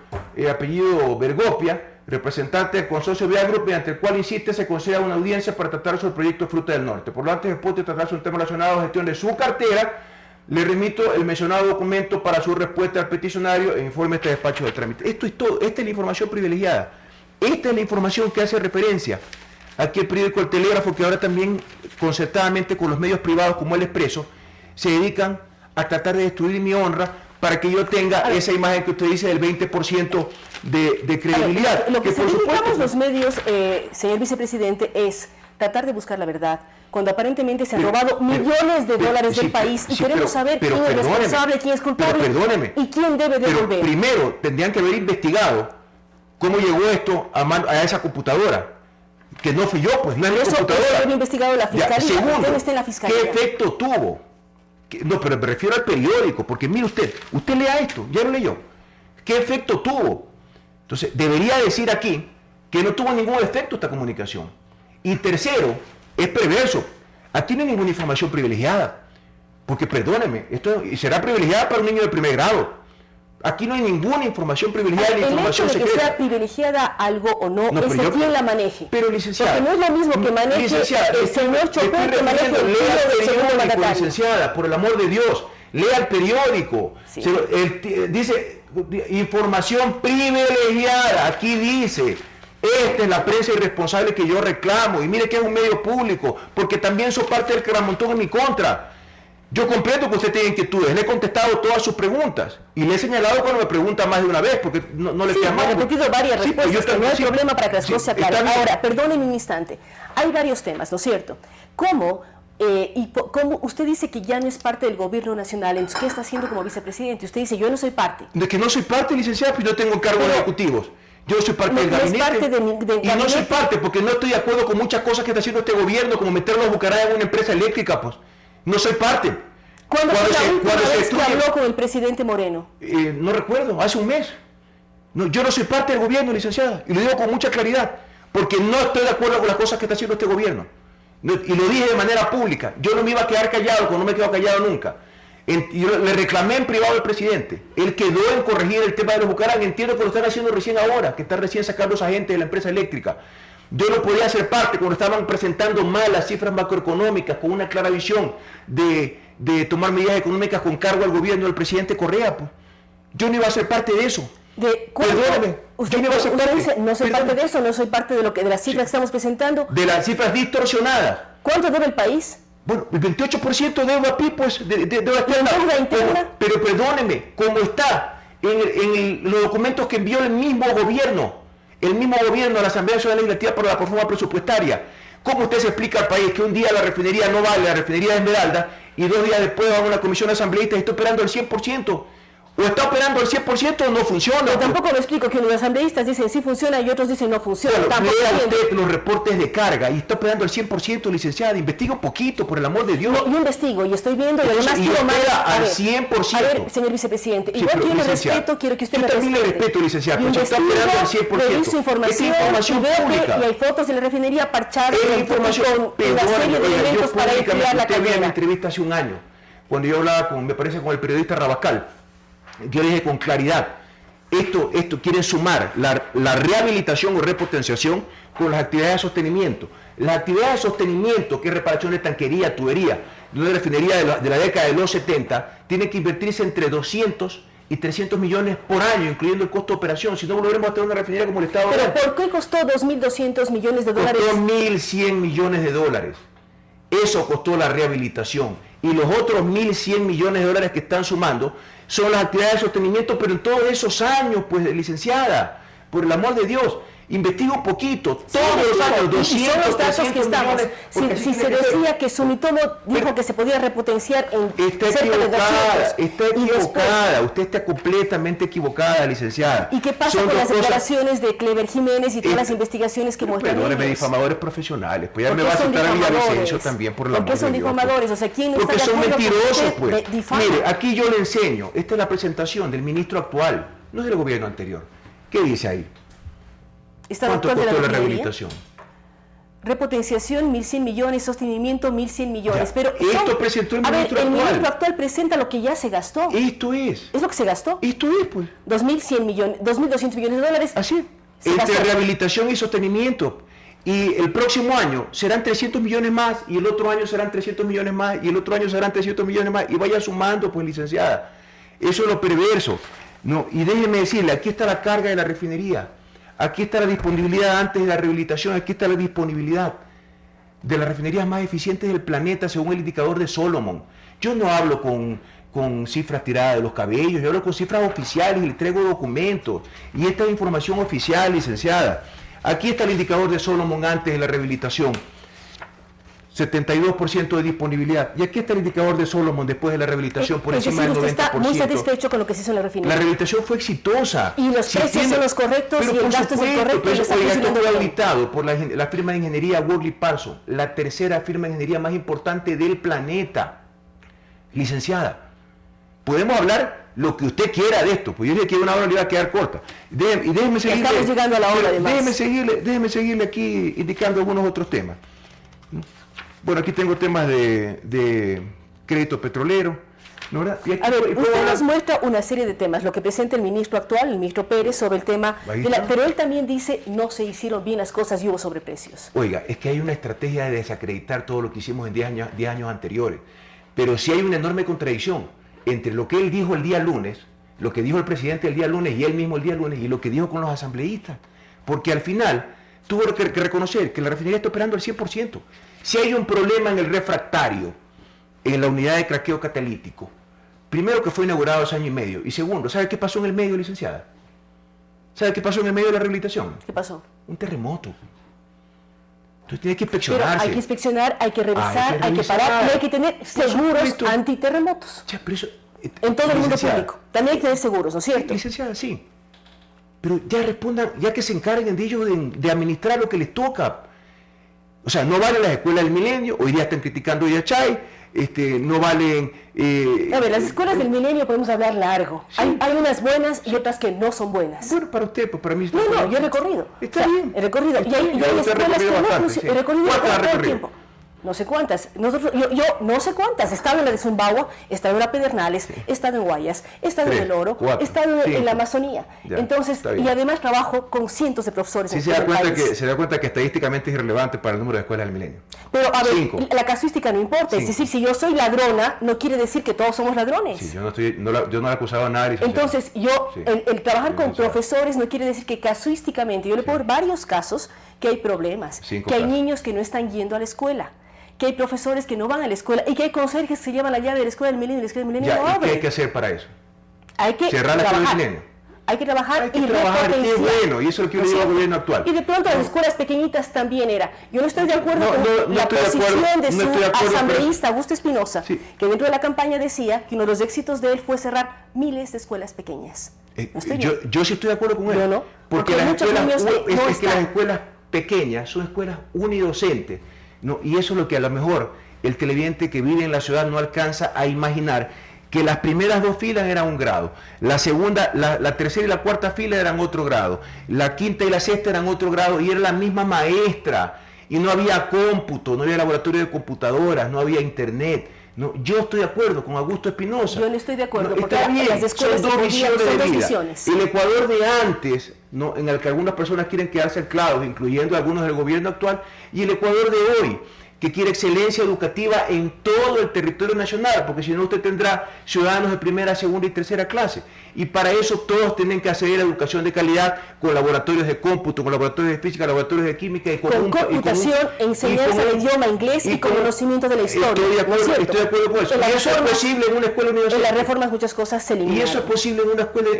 apellido Bergopia, representante del consorcio Viagroup, mediante el cual insiste se conceda una audiencia para tratar sobre el proyecto Fruta del Norte. Por lo antes, después de tratarse un tema relacionado a la gestión de su cartera, le remito el mencionado documento para su respuesta al peticionario e informe este despacho de trámite. Esto es todo, esta es la información privilegiada. Esta es la información que hace referencia aquí el periódico El Telégrafo, que ahora también concertadamente con los medios privados como El Expreso, se dedican a tratar de destruir mi honra para que yo tenga esa imagen que usted dice del 20% de credibilidad. Lo que se dedicamos los medios, señor vicepresidente, es tratar de buscar la verdad, cuando aparentemente se han robado millones de dólares del país y queremos saber quién es responsable, quién es culpable y quién debe devolver. Primero, tendrían que haber investigado cómo llegó esto a esa computadora, que no fui yo, pues no es mi computadora. Eso lo investigado la fiscalía. Segundo, está en la fiscalía. ¿Qué efecto tuvo? No, pero me refiero al periódico, porque mire usted lea esto, ya lo leyó. ¿Qué efecto tuvo? Entonces, debería decir aquí que no tuvo ningún efecto esta comunicación. Y tercero, es perverso. Aquí no hay ninguna información privilegiada. Porque, perdóneme, esto será privilegiada para un niño de primer grado. Aquí no hay ninguna información privilegiada ni información secreta. El hecho de que sea privilegiada algo o no es de quién la maneje. Pero, licenciada, porque no es lo mismo que maneje el señor chofer que maneje el periódico, licenciada, por el amor de Dios. Lea el periódico. Sí. Dice información privilegiada. Aquí dice... Esta es la prensa irresponsable que yo reclamo. Y mire que es un medio público, porque también soy parte del que la montó en mi contra. Yo comprendo que usted tiene inquietudes. Le he contestado todas sus preguntas. Y le he señalado cuando me pregunta más de una vez, porque no le queda más. Sí, he repetido varias respuestas, que no hay problema para que las cosas se aclaren. Ahora, perdónenme un instante. Hay varios temas, ¿no es cierto? ¿Cómo usted dice que ya no es parte del gobierno nacional? Entonces, ¿qué está haciendo como vicepresidente? Usted dice, yo no soy parte. De que no soy parte, licenciada, pues yo tengo cargos ejecutivos. Yo soy parte del gabinete y no soy parte porque no estoy de acuerdo con muchas cosas que está haciendo este gobierno, como meter los Bucaray en una empresa eléctrica, pues. No soy parte. ¿Cuándo fue la última vez que habló con el presidente Moreno? No recuerdo, hace un mes. No, yo no soy parte del gobierno, licenciada, y lo digo con mucha claridad, porque no estoy de acuerdo con las cosas que está haciendo este gobierno. Y lo dije de manera pública. Yo no me iba a quedar callado, como no me quedo callado nunca. Yo le reclamé en privado al presidente. Él quedó en corregir el tema de los Bucaram. Entiendo que lo están haciendo recién ahora, que están recién sacando los agentes de la empresa eléctrica. Yo no podía ser parte cuando estaban presentando mal las cifras macroeconómicas, con una clara visión de tomar medidas económicas con cargo al gobierno del presidente Correa. Pues. Yo no iba a ser parte de eso. Perdóname. Usted dice, no soy parte de eso, no soy parte de las cifras que estamos presentando. De las cifras distorsionadas. ¿Cuánto debe el país? Bueno, el 28% deuda PIB, pues, deuda externa. Pero perdóneme, como está en los documentos que envió el mismo gobierno a la Asamblea Nacional Legislativa para la reforma presupuestaria, ¿cómo usted se explica al país que un día la refinería no vale, la refinería de Esmeralda, y 2 días después va a una comisión asambleísta y está operando el 100%? O está operando al 100% o no funciona. Pero tampoco lo explico, que los asambleístas dicen sí funciona y otros dicen no funciona. Bueno, lea usted los reportes de carga y está operando al 100%, licenciada. Investiga un poquito, por el amor de Dios. No, yo investigo y estoy viendo y además y quiero más. al 100%. A ver, señor vicepresidente, Sí, igual que yo le licenciada, respeto, quiero que usted yo me también respete. le respeto, licenciada, pero Yo si está operando al 100%. reviso información, Esta información y veo pública. y hay fotos de la refinería parchada Es con información, una serie de elementos para enfriar la usted veía mi caldera. entrevista hace un año, cuando yo hablaba con, me parece, con el periodista Rabascal. Yo le dije con claridad, esto quiere sumar la rehabilitación o repotenciación con las actividades de sostenimiento. Las actividades de sostenimiento, que es reparación de tanquería, tubería, de una refinería de la década de los 70, tiene que invertirse entre 200 y 300 millones por año, incluyendo el costo de operación. Si no, volveremos a tener una refinería como el Estado. Pero ¿por qué costó 2.200 millones de dólares? Costó 1.100 millones de dólares. Eso costó la rehabilitación. Y los otros 1.100 millones de dólares que están sumando son las actividades de sostenimiento, pero en todos esos años, pues, licenciada, por el amor de Dios, investiga un poquito, todos los años, 200, son los datos 300 que estamos. millones. Si se decía que Sumitomo dijo que se podía repotenciar en Está cerca de 200. Está equivocada, usted está completamente equivocada, licenciada. ¿Y qué pasa Son con dos las cosas. declaraciones de Clever Jiménez y todas las investigaciones que muestran Perdóneme, ellos? difamadores profesionales, pues ya ¿Por me qué va a son citar a difamadores? Villavicencio también, por la ¿Por qué son difamadores? O sea, ¿quién no Porque está de son acuerdo con mentirosos, usted pues. difama? Mire, aquí yo le enseño, esta es la presentación del ministro actual, no del gobierno anterior. ¿Qué dice ahí? ¿Está ¿Cuánto doctor de costó la refinería? rehabilitación? Repotenciación 1.100 millones, sostenimiento 1.100 millones. Ya, Pero esto presentó el ministro el actual. ministro actual presenta lo que ya se gastó. Esto es, ¿Es lo que se gastó? pues. 2.100 millones, 2.200 millones de dólares. Así es. Se Entre gastó. rehabilitación y sostenimiento. Y el próximo año serán 300 millones más, y el otro año serán 300 millones más, y el otro año serán 300 millones más, y vaya sumando, pues, licenciada. Eso es lo perverso. No, y déjeme decirle, aquí está la carga de la refinería, aquí está la disponibilidad antes de la rehabilitación, aquí está la disponibilidad de las refinerías más eficientes del planeta según el indicador de Solomon. Yo no hablo con cifras tiradas de los cabellos, yo hablo con cifras oficiales y le traigo documentos. Y esta es información oficial, licenciada. Aquí está el indicador de Solomon antes de la rehabilitación. 72% de disponibilidad. Y aquí está el indicador de Solomon después de la rehabilitación por Es encima decir, del usted 90%. está muy satisfecho con lo que se hizo en la La refinería. rehabilitación fue exitosa. Y los precios son los correctos pero y el por gasto es el supuesto, correcto y pero lo está oiga, esto funcionando fue bien. auditado por la firma de ingeniería Worley Parsons, la tercera firma de ingeniería más importante del planeta. Licenciada, podemos hablar lo que usted quiera de esto, pues yo dije que una hora le iba a quedar corta. Y déjeme seguirle, estamos llegando a la hora, pero además. déjeme seguirle aquí indicando algunos otros temas. Bueno, aquí tengo temas de crédito petrolero. ¿No, verdad? Y aquí A ver, puedo usted hablar- nos muestra una serie de temas, lo que presenta el ministro actual, el ministro Pérez, sobre el tema, Ahí está. pero él también dice no se hicieron bien las cosas y hubo sobreprecios. Oiga, es que hay una estrategia de desacreditar todo lo que hicimos en 10 años anteriores. Pero sí hay una enorme contradicción entre lo que él dijo el día lunes, lo que dijo el presidente el día lunes y él mismo el día lunes, y lo que dijo con los asambleístas. Porque al final tuvo que reconocer que la refinería está operando al 100%. Si hay un problema en el refractario, en la unidad de craqueo catalítico, primero que fue inaugurado hace año y medio, y segundo, ¿sabe qué pasó en el medio, licenciada? ¿Sabe qué pasó en el medio de la rehabilitación? ¿Qué pasó? Un terremoto. Entonces tiene que Pero inspeccionarse. hay que inspeccionar, hay que revisar, Hay que hay que revisar. parar y hay que tener Por seguros supuesto. antiterremotos. Ya, pero eso, En todo el mundo licenciada, público. También hay que tener seguros, ¿no es cierto? Licenciada, sí. Pero ya respondan, ya que se encarguen de ellos de administrar lo que les toca. O sea, no valen las escuelas del milenio, hoy día están criticando a Yachay, no valen... A ver, las escuelas del milenio podemos hablar largo. Sí. Hay unas buenas y otras que no son buenas. Bueno, para usted, pues para mí... No, yo he recorrido. Está bien. He recorrido. Está Y hay, bien, y hay usted ha escuelas que recorrido no bastante, funcionan. sí. He recorrido ¿Cuántas ha todo el recorrido? tiempo. No sé cuántas. Yo no sé cuántas. He estado en la de Zumbagua, he estado en la Pedernales, he estado en Guayas, he estado en Tres, El Oro, cuatro, he estado en cinco. la Amazonía. Ya, Entonces, está bien. y además trabajo con cientos de profesores Sí en se da, todo el cuenta país. se da cuenta que estadísticamente es irrelevante para el número de escuelas del milenio. Pero a ver, Cinco. la casuística no importa. Es Cinco. decir, si yo soy ladrona, no quiere decir que todos somos ladrones. Sí, yo no le acusaba a nadie. licenciada. Entonces, yo, Sí. el trabajar con Licenciada. profesores no quiere decir que casuísticamente, yo le puedo ver varios casos que hay problemas, Cinco que hay casos. niños que no están yendo a la escuela, que hay profesores que no van a la escuela y que hay conserjes que se llevan la llave de la escuela del milenio y la escuela del milenio no Ya, ¿y qué abre. hay que hacer para eso? Hay que ¿Cerrar la escuela del trabajar. milenio? Hay que trabajar qué bueno, y eso es lo que yo le digo al gobierno actual. Y de pronto las escuelas pequeñitas también era. Yo no estoy de acuerdo con la posición de su asambleísta Augusto Espinosa, que dentro de la campaña decía que uno de los éxitos de él fue cerrar miles de escuelas pequeñas. Yo sí estoy de acuerdo con él. Yo no. Porque las escuelas pequeñas son escuelas unidocentes, ¿no? Y eso es lo que a lo mejor el televidente que vive en la ciudad no alcanza a imaginar, que las primeras 2 filas eran un grado, la segunda, la tercera y la cuarta fila eran otro grado, la quinta y la sexta eran otro grado, y era la misma maestra, y no había cómputo, no había laboratorio de computadoras, no había internet. No, yo estoy de acuerdo con Augusto Espinosa. Yo no estoy de acuerdo, porque está bien, las escuelas son dos visiones de vida. Visiones. El Ecuador de antes, ¿no?, en el que algunas personas quieren quedarse anclados, incluyendo algunos del gobierno actual, y el Ecuador de hoy, que quiere excelencia educativa en todo el territorio nacional, porque si no usted tendrá ciudadanos de primera, segunda y tercera clase. Y para eso todos tienen que acceder a educación de calidad con laboratorios de cómputo, con laboratorios de física, laboratorios de química y con computación, enseñanza del idioma inglés y con conocimiento de la historia. Estoy de acuerdo con eso. Y eso es posible en una escuela unidocente. En las reformas muchas cosas se eliminan. Y eso es posible en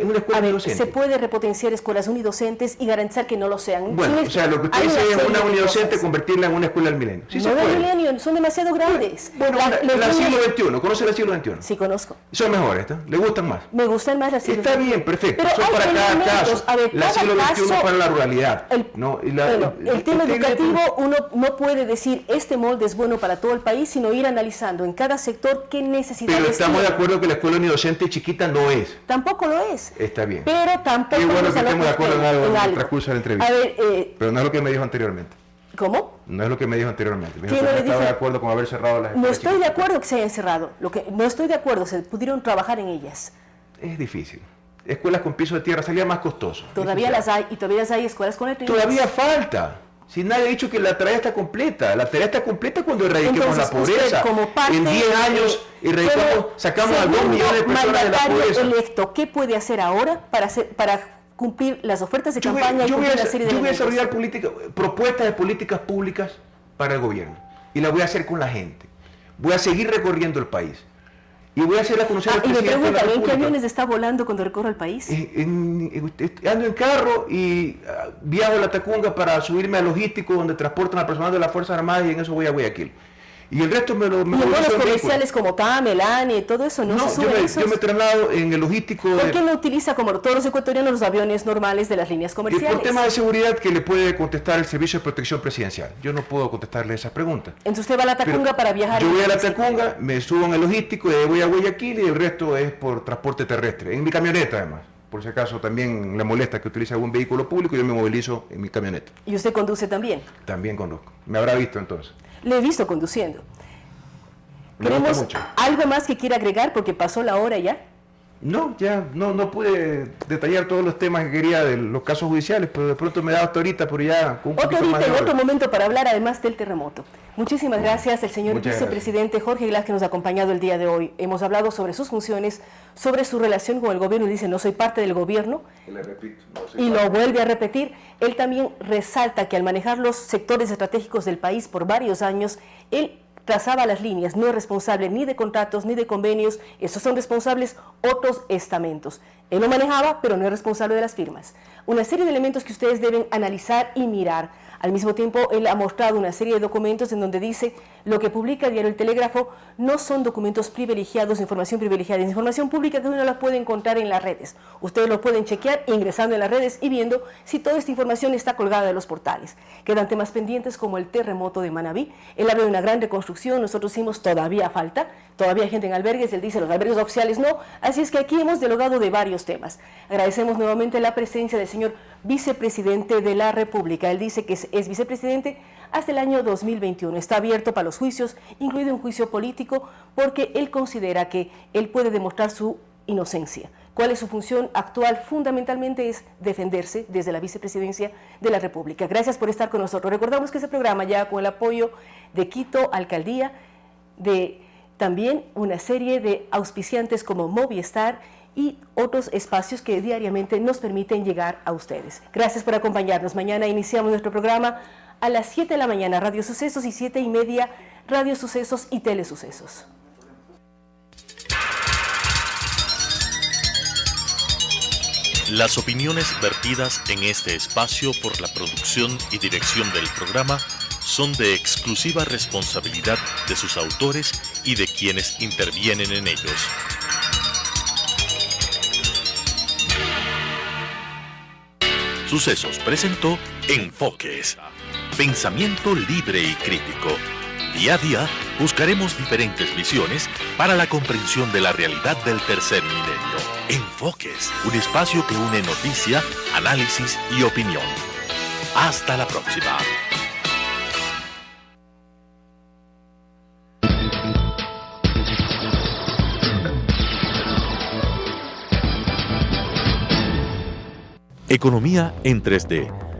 una escuela unidocente. Se puede repotenciar escuelas unidocentes y garantizar que no lo sean. Bueno, o sea, lo que usted dice es una unidocente convertirla en una escuela del milenio. Sí, no del milenio, son demasiado grandes. Bueno, la siglo XXI, ¿conoce la siglo XXI? Sí, conozco. Son mejores, ¿no? ¿Le gustan más? Me gustan más las siglo XXI. Está bien, perfecto. Pero son para cada caso. La siglo XXI para la ruralidad. El tema educativo, uno no puede decir este molde es bueno para todo el país, sino ir analizando en cada sector qué necesidades. Pero estamos de acuerdo que la escuela unidocente chiquita no es. Tampoco lo es. Está bien. Pero tampoco. Qué bueno que estemos de acuerdo en algo en el transcurso de la entrevista. A ver, pero no es lo que me dijo anteriormente. ¿Cómo? No es lo que me dijo anteriormente. Me dijo que no estaba de acuerdo con haber cerrado las escuelas. No estoy de acuerdo que se hayan cerrado. No estoy de acuerdo, se pudieron trabajar en ellas. Es difícil. Escuelas con piso de tierra salía más costoso. Todavía las hay, y todavía hay escuelas con el Todavía falta. Si nadie ha dicho que la tarea está completa. La tarea está completa cuando erradiquemos la pobreza. En 10 años sacamos a 2 millones de personas de la pobreza. Electo, ¿qué puede hacer ahora para cumplir las ofertas de campaña? Yo voy a desarrollar propuestas de políticas públicas para el gobierno. Y las voy a hacer con la gente. Voy a seguir recorriendo el país. Y voy a hacerla conocer al presidente. Y me preguntan, ¿en qué aviones está volando cuando recorre el país? Ando en carro y viajo a La Tacunga para subirme a logístico donde transportan a personal de las Fuerzas Armadas, y en eso voy a Guayaquil. Y el resto me lo ¿Y en vuelos comerciales como TAM, Elane, todo eso no se sube? Yo me traslado en el logístico. ¿Por qué no utiliza, como todos los ecuatorianos, los aviones normales de las líneas comerciales? Por tema de seguridad que le puede contestar el Servicio de Protección Presidencial. Yo no puedo contestarle esas preguntas. Entonces usted va a La Tacunga para viajar. Yo voy a La Tacunga, me subo en el logístico y voy a Guayaquil, y el resto es por transporte terrestre. En mi camioneta, además. Por si acaso también le molesta que utilice algún vehículo público, yo me movilizo en mi camioneta. ¿Y usted conduce también? También conduzco. Me habrá visto entonces. Le he visto conduciendo. ¿Tenemos algo más que quiera agregar porque pasó la hora ya? No, ya no pude detallar todos los temas que quería de los casos judiciales, pero de pronto me da hasta ahorita, pero ya con un poquito más de hora. En otro momento para hablar además del terremoto. Muchísimas gracias al señor vicepresidente Jorge Glass, que nos ha acompañado el día de hoy. Hemos hablado sobre sus funciones, sobre su relación con el gobierno. Dice, no soy parte del gobierno. Y le repito, y lo vuelve a repetir. Él también resalta que al manejar los sectores estratégicos del país por varios años, él trazaba las líneas, no es responsable ni de contratos ni de convenios, esos son responsables otros estamentos. Él lo manejaba, pero no es responsable de las firmas. Una serie de elementos que ustedes deben analizar y mirar. Al mismo tiempo, él ha mostrado una serie de documentos en donde dice lo que publica el diario El Telégrafo no son documentos privilegiados, información privilegiada, es información pública que uno la puede encontrar en las redes. Ustedes lo pueden chequear ingresando en las redes y viendo si toda esta información está colgada de los portales. Quedan temas pendientes como el terremoto de Manabí. Él habla de una gran reconstrucción, nosotros decimos todavía falta, todavía hay gente en albergues, él dice los albergues oficiales no, así es que aquí hemos dialogado de varios temas. Agradecemos nuevamente la presencia del señor vicepresidente de la República. Él dice que es vicepresidente hasta el año 2021. Está abierto para los juicios, incluido un juicio político, porque él considera que él puede demostrar su inocencia. ¿Cuál es su función actual? Fundamentalmente es defenderse desde la vicepresidencia de la República. Gracias por estar con nosotros. Recordamos que este programa ya con el apoyo de Quito Alcaldía, de también una serie de auspiciantes como Movistar y otros espacios que diariamente nos permiten llegar a ustedes. Gracias por acompañarnos. Mañana iniciamos nuestro programa a las 7 de la mañana, Radio Sucesos, y 7:30, Radio Sucesos y Telesucesos. Las opiniones vertidas en este espacio por la producción y dirección del programa son de exclusiva responsabilidad de sus autores y de quienes intervienen en ellos. Sucesos presentó Enfoques. Pensamiento libre y crítico. Día a día buscaremos diferentes visiones para la comprensión de la realidad del tercer milenio. Enfoques, un espacio que une noticia, análisis y opinión. Hasta la próxima. Economía en 3D.